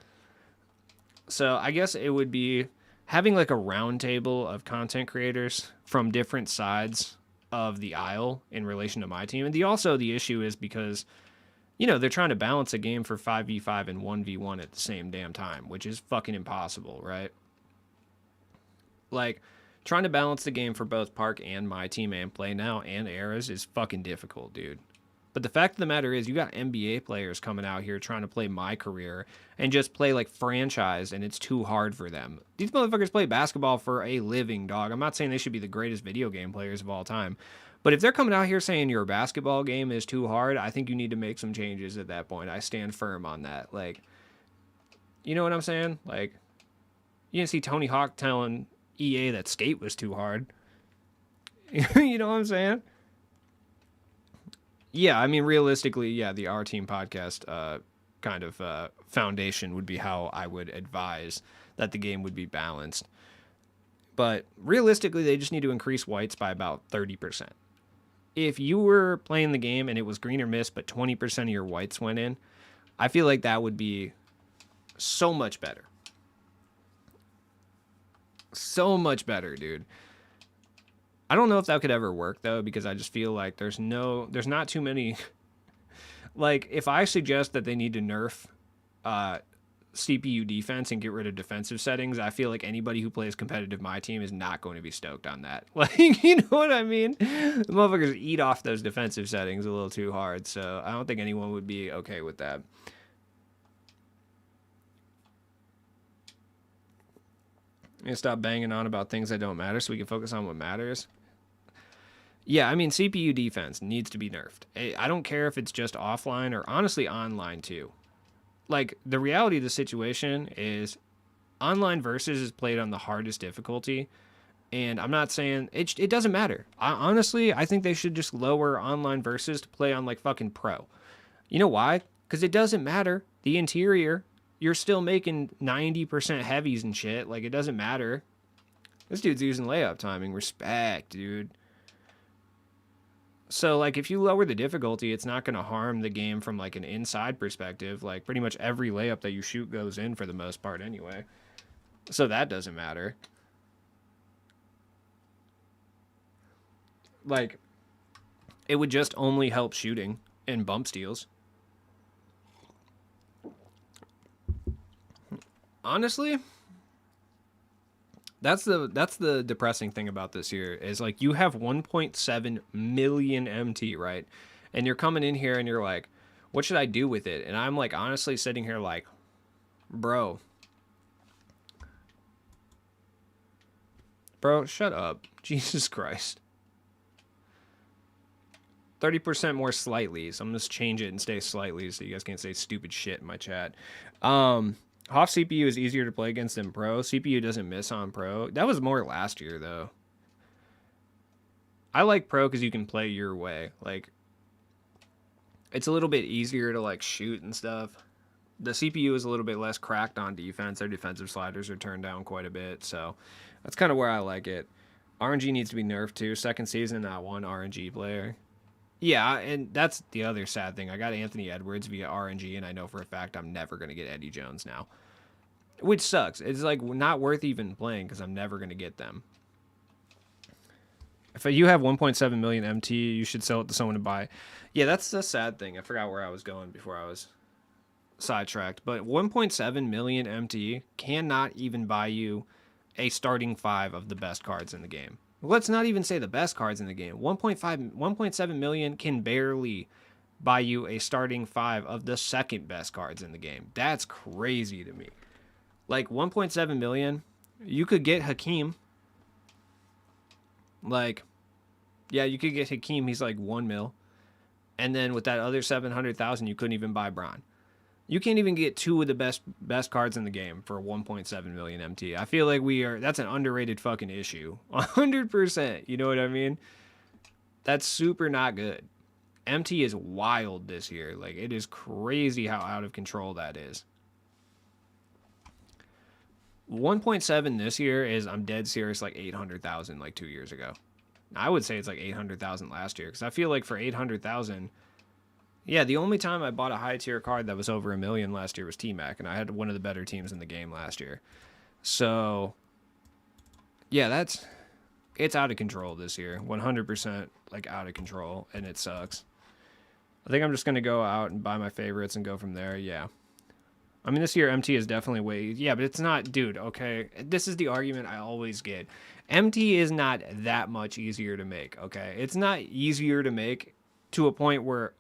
So I guess it would be having like a round table of content creators from different sides of the aisle in relation to My Team. And the issue is because, they're trying to balance a game for 5v5 and 1v1 at the same damn time, which is fucking impossible, right? Like, trying to balance the game for both Park and My Team and Play Now and Eras is fucking difficult, dude. But the fact of the matter is, you got NBA players coming out here trying to play my career and just play like franchise, and it's too hard for them. These motherfuckers play basketball for a living, dog. I'm not saying they should be the greatest video game players of all time. But if they're coming out here saying your basketball game is too hard, I think you need to make some changes at that point. I stand firm on that. Like, you know what I'm saying? Like, you didn't see Tony Hawk telling EA that skate was too hard. You know what I'm saying? Yeah, I mean, realistically, yeah, the Our Team podcast kind of foundation would be how I would advise that the game would be balanced. But realistically, they just need to increase whites by about 30%. If you were playing the game and it was green or miss, but 20% of your whites went in, I feel like that would be so much better. So much better, dude. I don't know if that could ever work, though, because I just feel like there's not too many. Like, if I suggest that they need to nerf CPU defense and get rid of defensive settings, I feel like anybody who plays competitive My Team is not going to be stoked on that. Like, you know what I mean? The motherfuckers eat off those defensive settings a little too hard, so I don't think anyone would be okay with that. I'm gonna stop banging on about things that don't matter so we can focus on what matters. Yeah, I mean, CPU defense needs to be nerfed. I don't care if it's just offline or honestly online too. Like, the reality of the situation is online versus is played on the hardest difficulty. And I'm not saying it doesn't matter. Honestly, I think they should just lower online versus to play on like fucking pro. You know why? Because it doesn't matter. The interior, you're still making 90% heavies and shit. Like, it doesn't matter. This dude's using layup timing. Respect, dude. So, like, if you lower the difficulty, it's not going to harm the game from, like, an inside perspective. Like, pretty much every layup that you shoot goes in for the most part anyway. So that doesn't matter. Like, it would just only help shooting and bump steals. Honestly, that's the depressing thing about this year is, like, you have 1.7 million MT, right? And you're coming in here and you're like, what should I do with it? And I'm like, honestly sitting here like, bro, shut up. Jesus Christ. 30% more slightly, so I'm gonna just change it and stay slightly so you guys can't say stupid shit in my chat. Hoff CPU is easier to play against than Pro. CPU doesn't miss on Pro. That was more last year, though. I like Pro because you can play your way. Like, it's a little bit easier to, like, shoot and stuff. The CPU is a little bit less cracked on defense. Their defensive sliders are turned down quite a bit, so that's kind of where I like it. RNG needs to be nerfed, too. Second season, not one RNG player. Yeah, and that's the other sad thing. I got Anthony Edwards via RNG, and I know for a fact I'm never going to get Eddie Jones now. Which sucks. It's, like, not worth even playing because I'm never going to get them. If you have 1.7 million MT, you should sell it to someone to buy. Yeah, that's the sad thing. I forgot where I was going before I was sidetracked. But 1.7 million MT cannot even buy you a starting 5 of the best cards in the game. Let's not even say the best cards in the game. 1.7 million can barely buy you a starting 5 of the second best cards in the game. That's crazy to me. Like, 1.7 million, you could get Hakeem. Like, yeah, you could get Hakeem. He's like 1 mil. And then with that other 700,000, you couldn't even buy Bron. You can't even get 2 of the best cards in the game for 1.7 million MT. I feel like that's an underrated fucking issue. 100%. You know what I mean? That's super not good. MT is wild this year. Like, it is crazy how out of control that is. 1.7 this year is, I'm dead serious, like 800,000 like 2 years ago. I would say it's like 800,000 last year because I feel like for 800,000, yeah, the only time I bought a high tier card that was over $1 million last year was T-Mac, and I had one of the better teams in the game last year. So, yeah, it's out of control this year. 100% like out of control, and it sucks. I think I'm just going to go out and buy my favorites and go from there. Yeah. I mean, this year MT is definitely way... Yeah, but it's not... Dude, okay? This is the argument I always get. MT is not that much easier to make, okay? It's not easier to make to a point where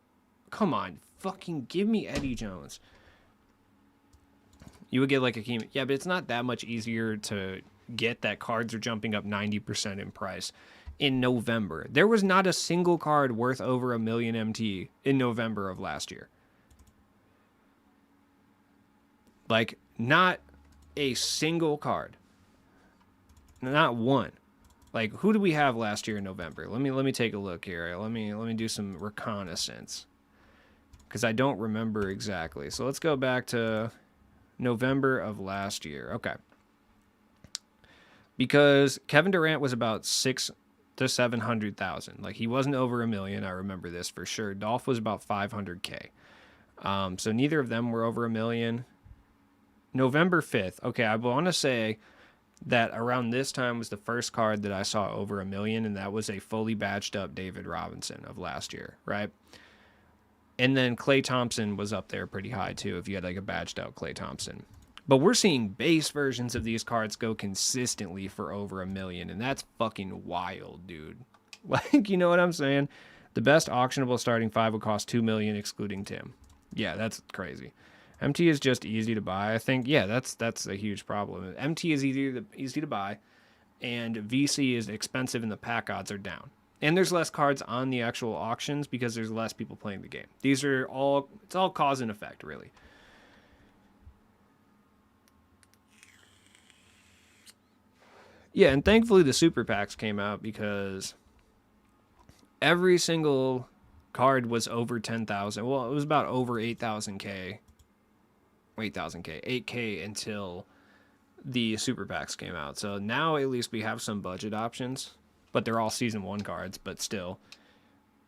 come on, fucking give me Eddie Jones. You would get like a key. Yeah, but it's not that much easier to get that cards are jumping up 90% in price in November. There was not a single card worth over $1 million MT in November of last year. Like, not a single card. Not one. Like, who did we have last year in November? Let me take a look here. Let me do some reconnaissance, because I don't remember exactly. So let's go back to November of last year. Okay. Because Kevin Durant was about 600,000 to 700,000. Like, he wasn't over $1 million. I remember this for sure. Dolph was about 500K. So neither of them were over $1 million. November 5th. Okay, I want to say that around this time was the first card that I saw over $1 million, and that was a fully badged up David Robinson of last year, right? And then Klay Thompson was up there pretty high too, if you had like a badged out Klay Thompson. But we're seeing base versions of these cards go consistently for over $1 million, and that's fucking wild, dude. Like, you know what I'm saying? The best auctionable starting 5 would cost $2 million excluding Tim. Yeah, that's crazy. MT is just easy to buy. I think, yeah, that's a huge problem. MT is easy to buy, and VC is expensive, and the pack odds are down. And there's less cards on the actual auctions because there's less people playing the game. It's all cause and effect, really. Yeah, and thankfully the super packs came out because every single card was over 10,000. Well, it was about over 8,000K. 8K until the super packs came out. So now at least we have some budget options, but they're all season 1 cards, but still.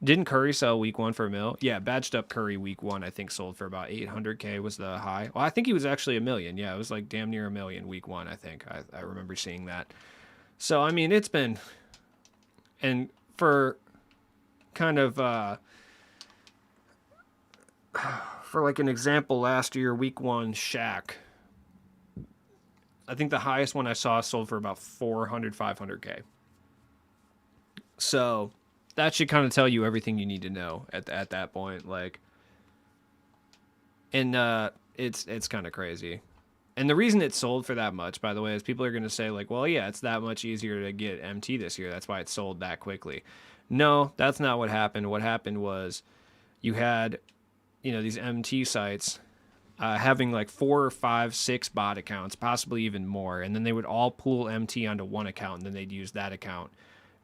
Didn't Curry sell week 1 for $1 million? Yeah, badged up Curry week 1 I think sold for about 800K was the high. Well, I think he was actually $1 million. Yeah, it was like damn near $1 million week 1, I think. I remember seeing that. So I mean, it's been, and for kind of for like an example, last year, week 1, Shaq, I think the highest one I saw sold for about 500K. So that should kind of tell you everything you need to know at that point. Like, and it's kind of crazy. And the reason it sold for that much, by the way, is people are going to say like, well, yeah, it's that much easier to get MT this year. That's why it sold that quickly. No, that's not what happened. What happened was you had, these MT sites having like 4 or 5, 6 bot accounts, possibly even more. And then they would all pool MT onto one account, and then they'd use that account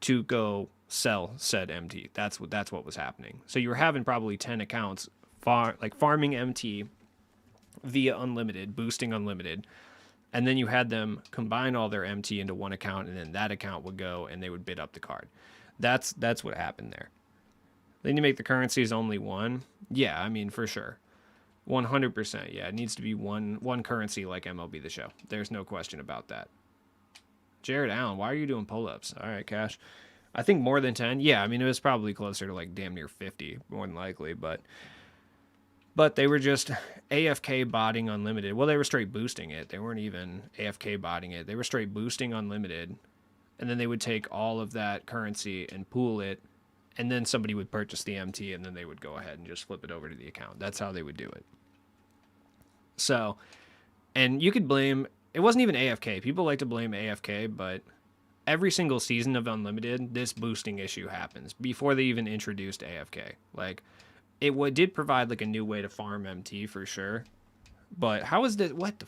to go sell said MT. That's what was happening. So you were having probably 10 accounts farming MT via unlimited, boosting unlimited, and then you had them combine all their MT into one account, and then that account would go and they would bid up the card. That's what happened there. Then you make the currencies only one. Yeah, I mean, for sure. 100%. Yeah, it needs to be one currency like MLB The Show. There's no question about that. Jared Allen, why are you doing pull-ups? All right, Cash. I think more than 10. Yeah, I mean, it was probably closer to like damn near 50, more than likely, but they were just AFK botting unlimited. Well, they were straight boosting it. They weren't even AFK botting it. They were straight boosting unlimited, and then they would take all of that currency and pool it, and then somebody would purchase the MT, and then they would go ahead and just flip it over to the account. That's how they would do it. So, and you could blame, it wasn't even AFK. People like to blame AFK, but every single season of Unlimited, this boosting issue happens before they even introduced AFK. Like, it did provide like a new way to farm MT for sure. But how is this? What the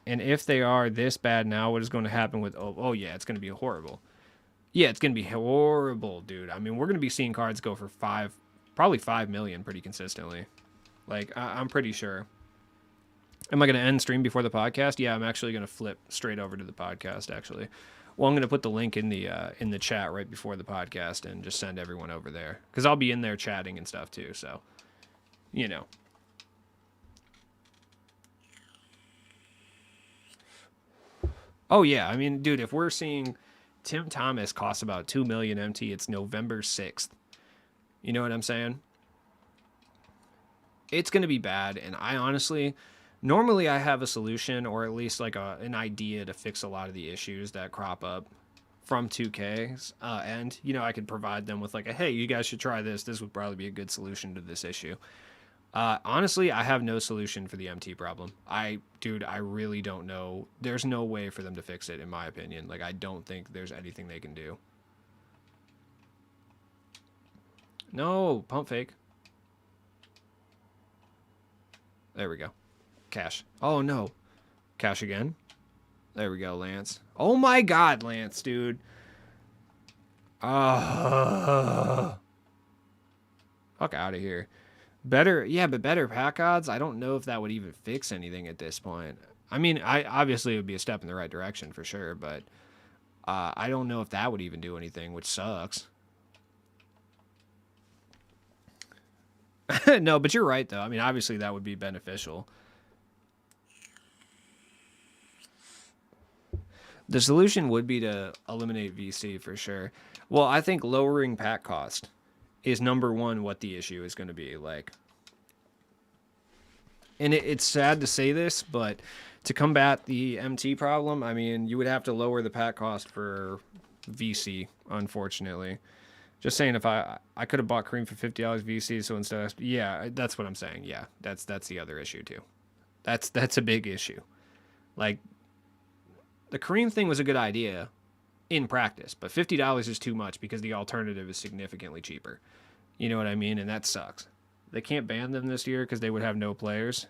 and if they are this bad now, what is going to happen with, oh yeah, it's going to be horrible. Yeah, it's going to be horrible, dude. I mean, we're going to be seeing cards go for probably 5 million pretty consistently. Like, I'm pretty sure. Am I going to end stream before the podcast? Yeah, I'm actually going to flip straight over to the podcast, actually. Well, I'm going to put the link in the chat right before the podcast and just send everyone over there. Because I'll be in there chatting and stuff, too, so, Oh, yeah, I mean, dude, if we're seeing Tim Thomas costs about 2 million MT, it's November 6th. You know what I'm saying? It's going to be bad, and I honestly, normally I have a solution or at least like an idea to fix a lot of the issues that crop up from 2K's and I could provide them with like a, hey, you guys should try this. This would probably be a good solution to this issue. Honestly, I have no solution for the MT problem. Dude, I really don't know. There's no way for them to fix it, in my opinion. Like, I don't think there's anything they can do. No, pump fake. There we go. Cash. Oh, no. Cash again. There we go, Lance. Oh, my God, Lance, dude. Fuck out of here. Better, yeah, but better pack odds. I don't know if that would even fix anything at this point. I mean, obviously it would be a step in the right direction for sure, but I don't know if that would even do anything, which sucks. No, but you're right though. I mean, obviously that would be beneficial. The solution would be to eliminate VC for sure. Well, I think lowering pack cost is number one what the issue is going to be like. And it's sad to say this, but to combat the MT problem, I mean, you would have to lower the pack cost for VC, unfortunately. Just saying, if I could have bought Cream for $50 VC, so instead, yeah, that's what I'm saying. Yeah, that's the other issue too. That's a big issue. Like, the Cream thing was a good idea in practice, but $50 is too much because the alternative is significantly cheaper. You know what I mean? And that sucks. They can't ban them this year because they would have no players.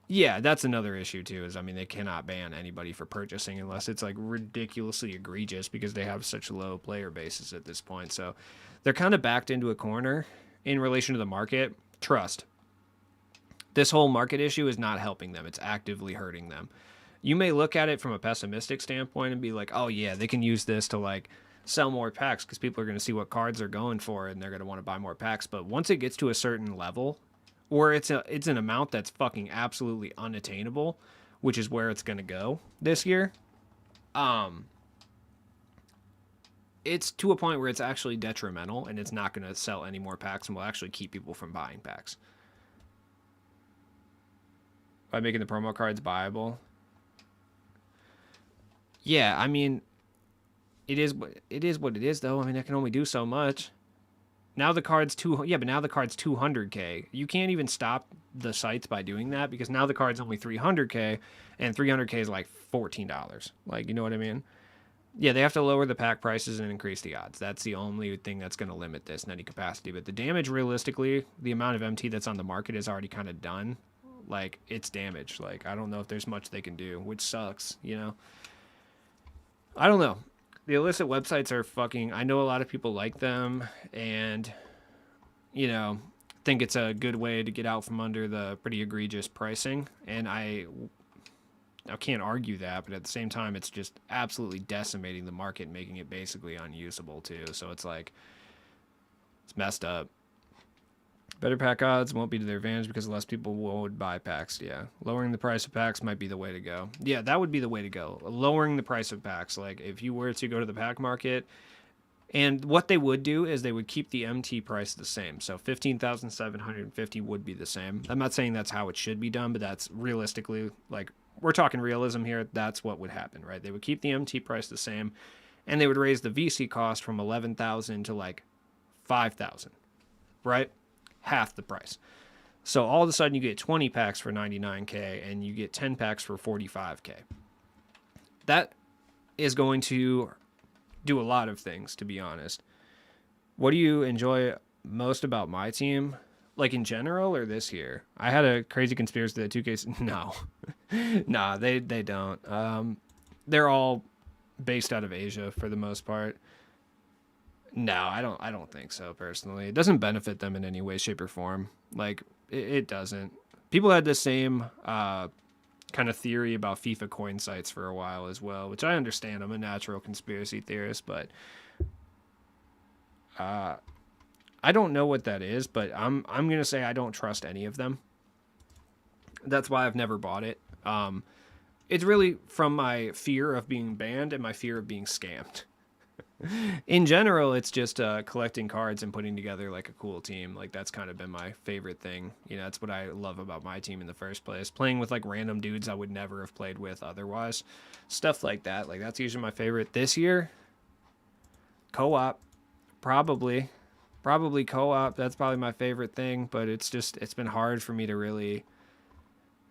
Yeah, that's another issue too, is I mean, they cannot ban anybody for purchasing unless it's like ridiculously egregious because they have such low player bases at this point. So they're kind of backed into a corner in relation to the market. Trust. This whole market issue is not helping them. It's actively hurting them. You may look at it from a pessimistic standpoint and be like, oh yeah, they can use this to like sell more packs because people are going to see what cards they're going for and they're going to want to buy more packs. But once it gets to a certain level, or it's an amount that's fucking absolutely unattainable, which is where it's going to go this year, it's to a point where it's actually detrimental and it's not going to sell any more packs and will actually keep people from buying packs. By making the promo cards buyable. Yeah, I mean, it is what it is, though. I mean, I can only do so much. Now the card's but now the card's 200K. You can't even stop the sites by doing that because now the card's only 300K, and 300K is like $14. Like, you know what I mean? Yeah, they have to lower the pack prices and increase the odds. That's the only thing that's going to limit this in any capacity. But the damage, realistically, the amount of MT that's on the market is already kind of done. Like, it's damaged. Like, I don't know if there's much they can do, which sucks, you know? I don't know. The illicit websites are fucking... I know a lot of people like them and, think it's a good way to get out from under the pretty egregious pricing. And I can't argue that, but at the same time, it's just absolutely decimating the market, making it basically unusable too. So it's like... It's messed up. Better pack odds won't be to their advantage because less people would buy packs. Yeah. Lowering the price of packs might be the way to go. Yeah, that would be the way to go. Lowering the price of packs. Like, if you were to go to the pack market, and what they would do is they would keep the MT price the same. So 15,750 would be the same. I'm not saying that's how it should be done, but that's realistically, like, we're talking realism here. That's what would happen, right? They would keep the MT price the same, and they would raise the VC cost from 11,000 to like 5,000, right? Half the price. So all of a sudden you get 20 packs for 99K and you get 10 packs for 45K. That is going to do a lot of things, to be honest. What do you enjoy most about my team? Like in general or this year? I had a crazy conspiracy that 2K... No. Nah, they don't. They're all based out of Asia for the most part. No, I don't think so, personally. It doesn't benefit them in any way, shape, or form. Like, it doesn't. People had the same kind of theory about FIFA coin sites for a while as well, which I understand. I'm a natural conspiracy theorist, but I don't know what that is, but I'm going to say I don't trust any of them. That's why I've never bought it. It's really from my fear of being banned and my fear of being scammed. In general, it's just collecting cards and putting together like a cool team. Like, that's kind of been my favorite thing. That's what I love about my team in the first place. Playing with like random dudes I would never have played with otherwise. Stuff like that. Like, that's usually my favorite. This year, Co-op, probably. Probably co-op. That's probably my favorite thing, but it's been hard for me to really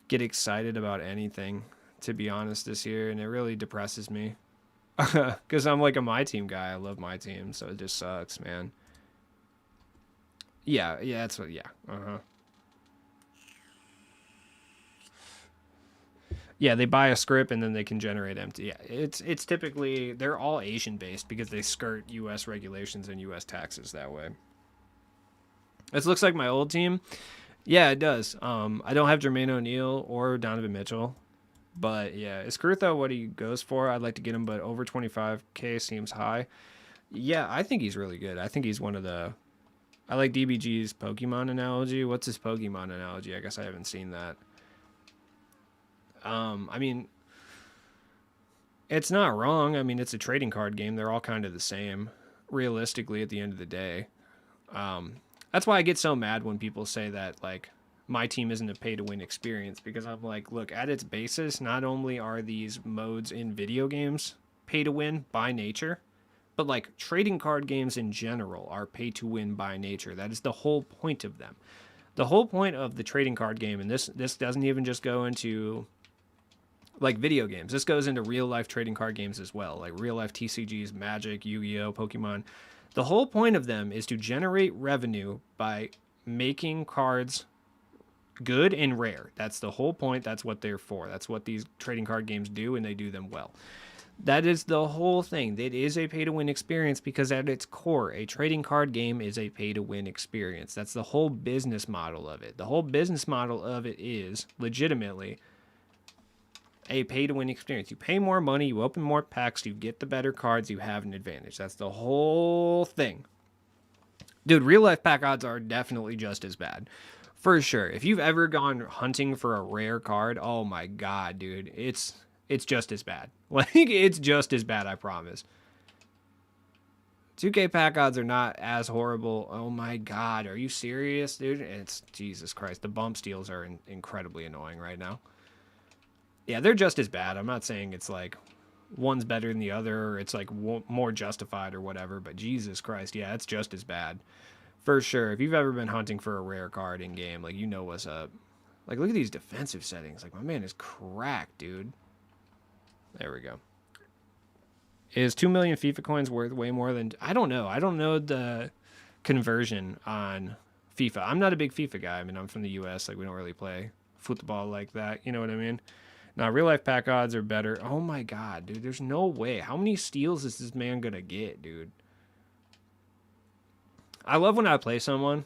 get excited about anything, to be honest, this year, and it really depresses me. Because I'm like a my team guy. I love my team, so it just sucks, man. Yeah, that's what, yeah. Uh-huh. Yeah, they buy a script and then they can generate empty. Yeah, it's typically, they're all Asian based because they skirt U.S. regulations and U.S. taxes that way. This looks like my old team. Yeah, it does. I don't have Jermaine O'Neal or Donovan Mitchell, but yeah, is Kurtho what he goes for? I'd like to get him, but over 25K seems high. Yeah, I think he's really good. I think he's one of the. I like DBG's Pokemon analogy. What's his Pokemon analogy? I guess I haven't seen that. I mean, it's not wrong. I mean, it's a trading card game. They're all kind of the same, realistically, at the end of the day. That's why I get so mad when people say that, like, my team isn't a pay-to-win experience, because I'm like, look, at its basis, not only are these modes in video games pay-to-win by nature, but, like, trading card games in general are pay-to-win by nature. That is the whole point of them. The whole point of the trading card game, and this doesn't even just go into like video games. This goes into real life trading card games as well, like real life TCGs, Magic, Yu-Gi-Oh, Pokemon. The whole point of them is to generate revenue by making cards good and rare. That's the whole point. That's what they're for. That's what these trading card games do, and they do them well. That is the whole thing. It is a pay-to-win experience because at its core, a trading card game is a pay-to-win experience. That's the whole business model of it. The whole business model of it is legitimately a pay-to-win experience. You pay more money, you open more packs, you get the better cards, you have an advantage. That's the whole thing. Dude, real-life pack odds are definitely just as bad. For sure. If you've ever gone hunting for a rare card, oh my god, dude. It's just as bad. Like, it's just as bad, I promise. 2K pack odds are not as horrible. Oh my god, are you serious, dude? It's Jesus Christ. The bump steals are incredibly annoying right now. Yeah, they're just as bad. I'm not saying it's like one's better than the other, or it's like more justified or whatever, but Jesus Christ, yeah, it's just as bad. For sure. If you've ever been hunting for a rare card in game, like, you know what's up. Like, look at these defensive settings. Like, my man is cracked, dude. There we go. Is 2 million FIFA coins worth way more than... I don't know. I don't know the conversion on FIFA. I'm not a big FIFA guy. I mean, I'm from the U.S. Like, we don't really play football like that. You know what I mean? Now, real-life pack odds are better. Oh, my God, dude. There's no way. How many steals is this man going to get, dude? I love when I play someone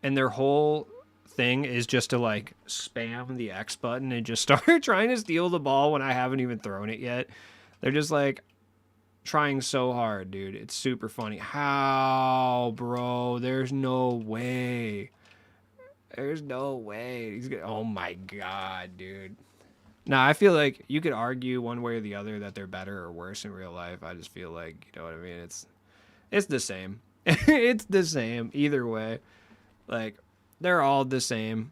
and their whole thing is just to, like, spam the X button and just start trying to steal the ball when I haven't even thrown it yet. They're just, like, trying so hard, dude. It's super funny. How, bro? There's no way. There's no way. He's gonna, oh my god, dude. Now, I feel like you could argue one way or the other that they're better or worse in real life. I just feel like, you know what I mean? It's the same. It's the same either way. Like, they're all the same.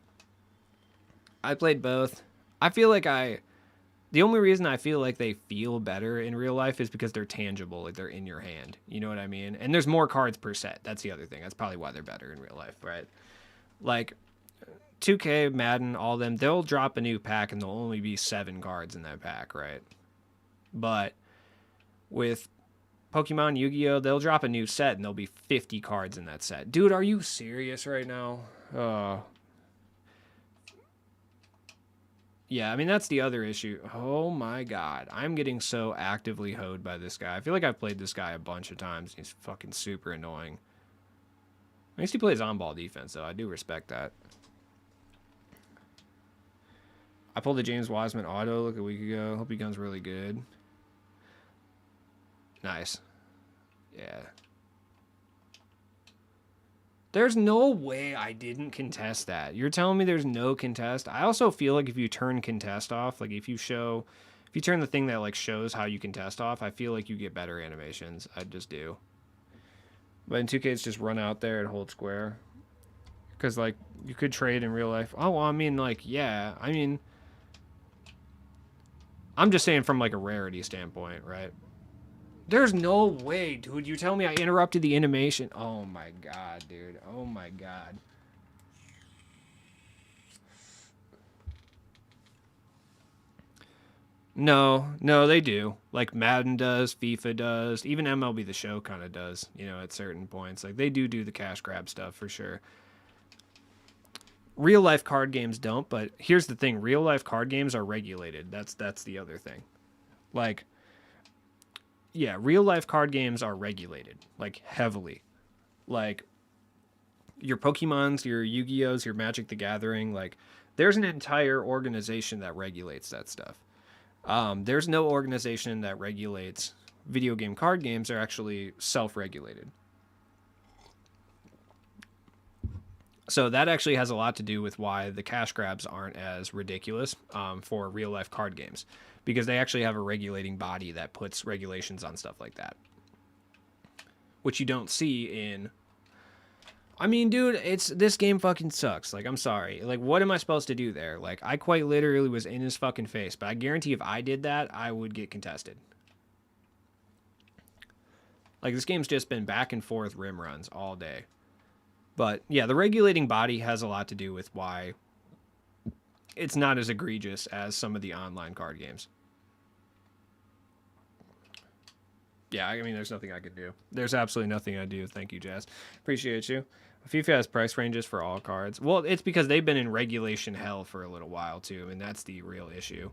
I played both. I feel like the only reason I feel like they feel better in real life is because they're tangible, like they're in your hand. You know what I mean? And there's more cards per set. That's the other thing. That's probably why they're better in real life, right? Like 2K, Madden, all them, they'll drop a new pack and there'll only be 7 cards in that pack, right? But with Pokemon, Yu-Gi-Oh, they'll drop a new set and there'll be 50 cards in that set. Dude, are you serious right now? Yeah, I mean, that's the other issue. Oh my god. I'm getting so actively hoed by this guy. I feel like I've played this guy a bunch of times. He's fucking super annoying. At least he plays on-ball defense, though. I do respect that. I pulled the James Wiseman auto like a week ago. Hope he gun's really good. Nice. Yeah. There's no way I didn't contest that. You're telling me there's no contest? I also feel like if you turn contest off, like if you turn the thing that like shows how you contest off, I feel like you get better animations. I just do. But in 2K, it's just run out there and hold square. Because, like, you could trade in real life. Oh, well, I mean, like, yeah. I mean, I'm just saying from, like, a rarity standpoint, right? There's no way, dude. You tell me I interrupted the animation. Oh my god, dude. Oh my god. No, they do. Like Madden does, FIFA does, even MLB The Show kind of does, you know, at certain points. Like they do the cash grab stuff for sure. Real life card games don't, but here's the thing, real life card games are regulated. That's the other thing. Like yeah, real life card games are regulated, like heavily. Like your Pokemons, your Yu-Gi-Ohs, your Magic the Gathering, like there's an entire organization that regulates that stuff. There's no organization that regulates video game card games. Are actually self-regulated. So that actually has a lot to do with why the cash grabs aren't as ridiculous for real life card games, because they actually have a regulating body that puts regulations on stuff like that, which you don't see in. I mean, dude, this game fucking sucks. Like, I'm sorry. Like, what am I supposed to do there? Like, I quite literally was in his fucking face, but I guarantee if I did that, I would get contested. Like, this game's just been back and forth rim runs all day. But, yeah, the regulating body has a lot to do with why it's not as egregious as some of the online card games. Yeah, I mean, there's nothing I could do. There's absolutely nothing I do. Thank you, Jazz. Appreciate you. FIFA has price ranges for all cards. Well, it's because they've been in regulation hell for a little while, too. I mean, that's the real issue.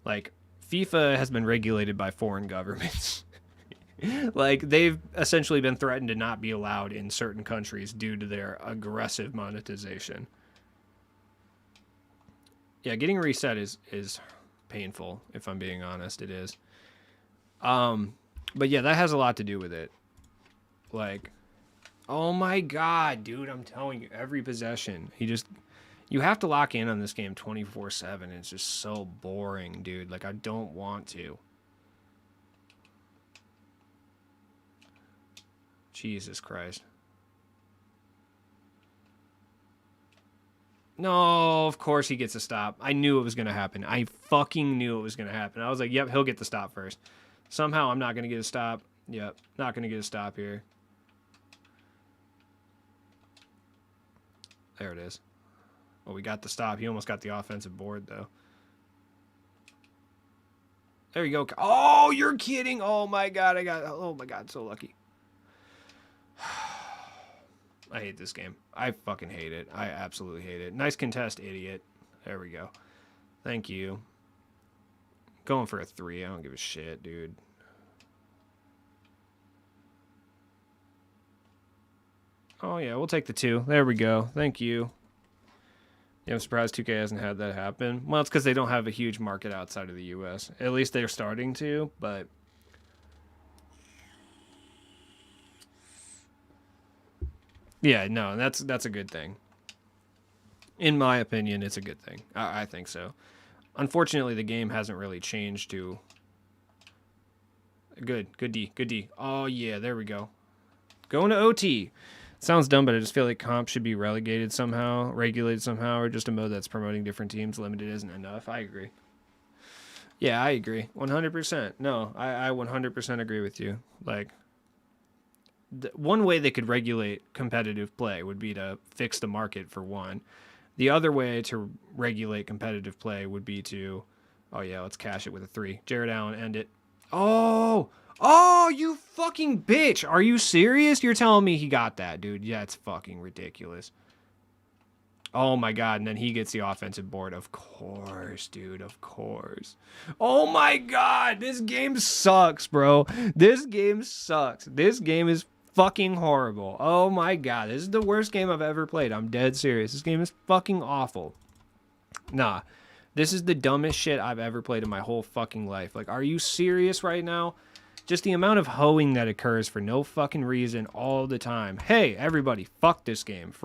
Like, FIFA has been regulated by foreign governments. Like, they've essentially been threatened to not be allowed in certain countries due to their aggressive monetization. Yeah, getting reset is painful, if I'm being honest. It is. But yeah, that has a lot to do with it. Like, oh my god, dude, I'm telling you, every possession. You have to lock in on this game 24/7. It's just so boring, dude. Like, I don't want to. Jesus Christ. No, of course he gets a stop. I knew it was going to happen. I fucking knew it was going to happen. I was like, yep, he'll get the stop first. Somehow I'm not going to get a stop. Yep, not going to get a stop here. There it is. Well, we got the stop. He almost got the offensive board, though. There you go. Oh, you're kidding. Oh, my God. Oh, my God. So lucky. I hate this game. I fucking hate it. I absolutely hate it. Nice contest, idiot. There we go. Thank you. Going for a 3. I don't give a shit, dude. Oh, yeah, we'll take the 2. There we go. Thank you. Yeah, I'm surprised 2K hasn't had that happen. Well, it's because they don't have a huge market outside of the U.S. At least they're starting to, but... Yeah, no, that's a good thing. In my opinion, it's a good thing. I think so. Unfortunately, the game hasn't really changed to... Good D. Oh, yeah, there we go. Going to OT. Sounds dumb, but I just feel like comp should be regulated somehow, or just a mode that's promoting different teams. Limited isn't enough. I agree. Yeah, I agree. 100%. No, I 100% agree with you. Like, one way they could regulate competitive play would be to fix the market, for one. The other way to regulate competitive play would be to, oh yeah, let's cash it with a 3. Jared Allen, end it. Oh, you fucking bitch. Are you serious? You're telling me he got that, dude. Yeah, it's fucking ridiculous. Oh my god, and then he gets the offensive board. Of course, dude, of course. Oh my god, this game sucks, bro. This game sucks. This game is fucking horrible. Oh my god, this is the worst game I've ever played. I'm dead serious. This game is fucking awful. Nah, this is the dumbest shit I've ever played in my whole fucking life. Like, are you serious right now? Just the amount of hoeing that occurs for no fucking reason all the time. Hey, everybody, fuck this game.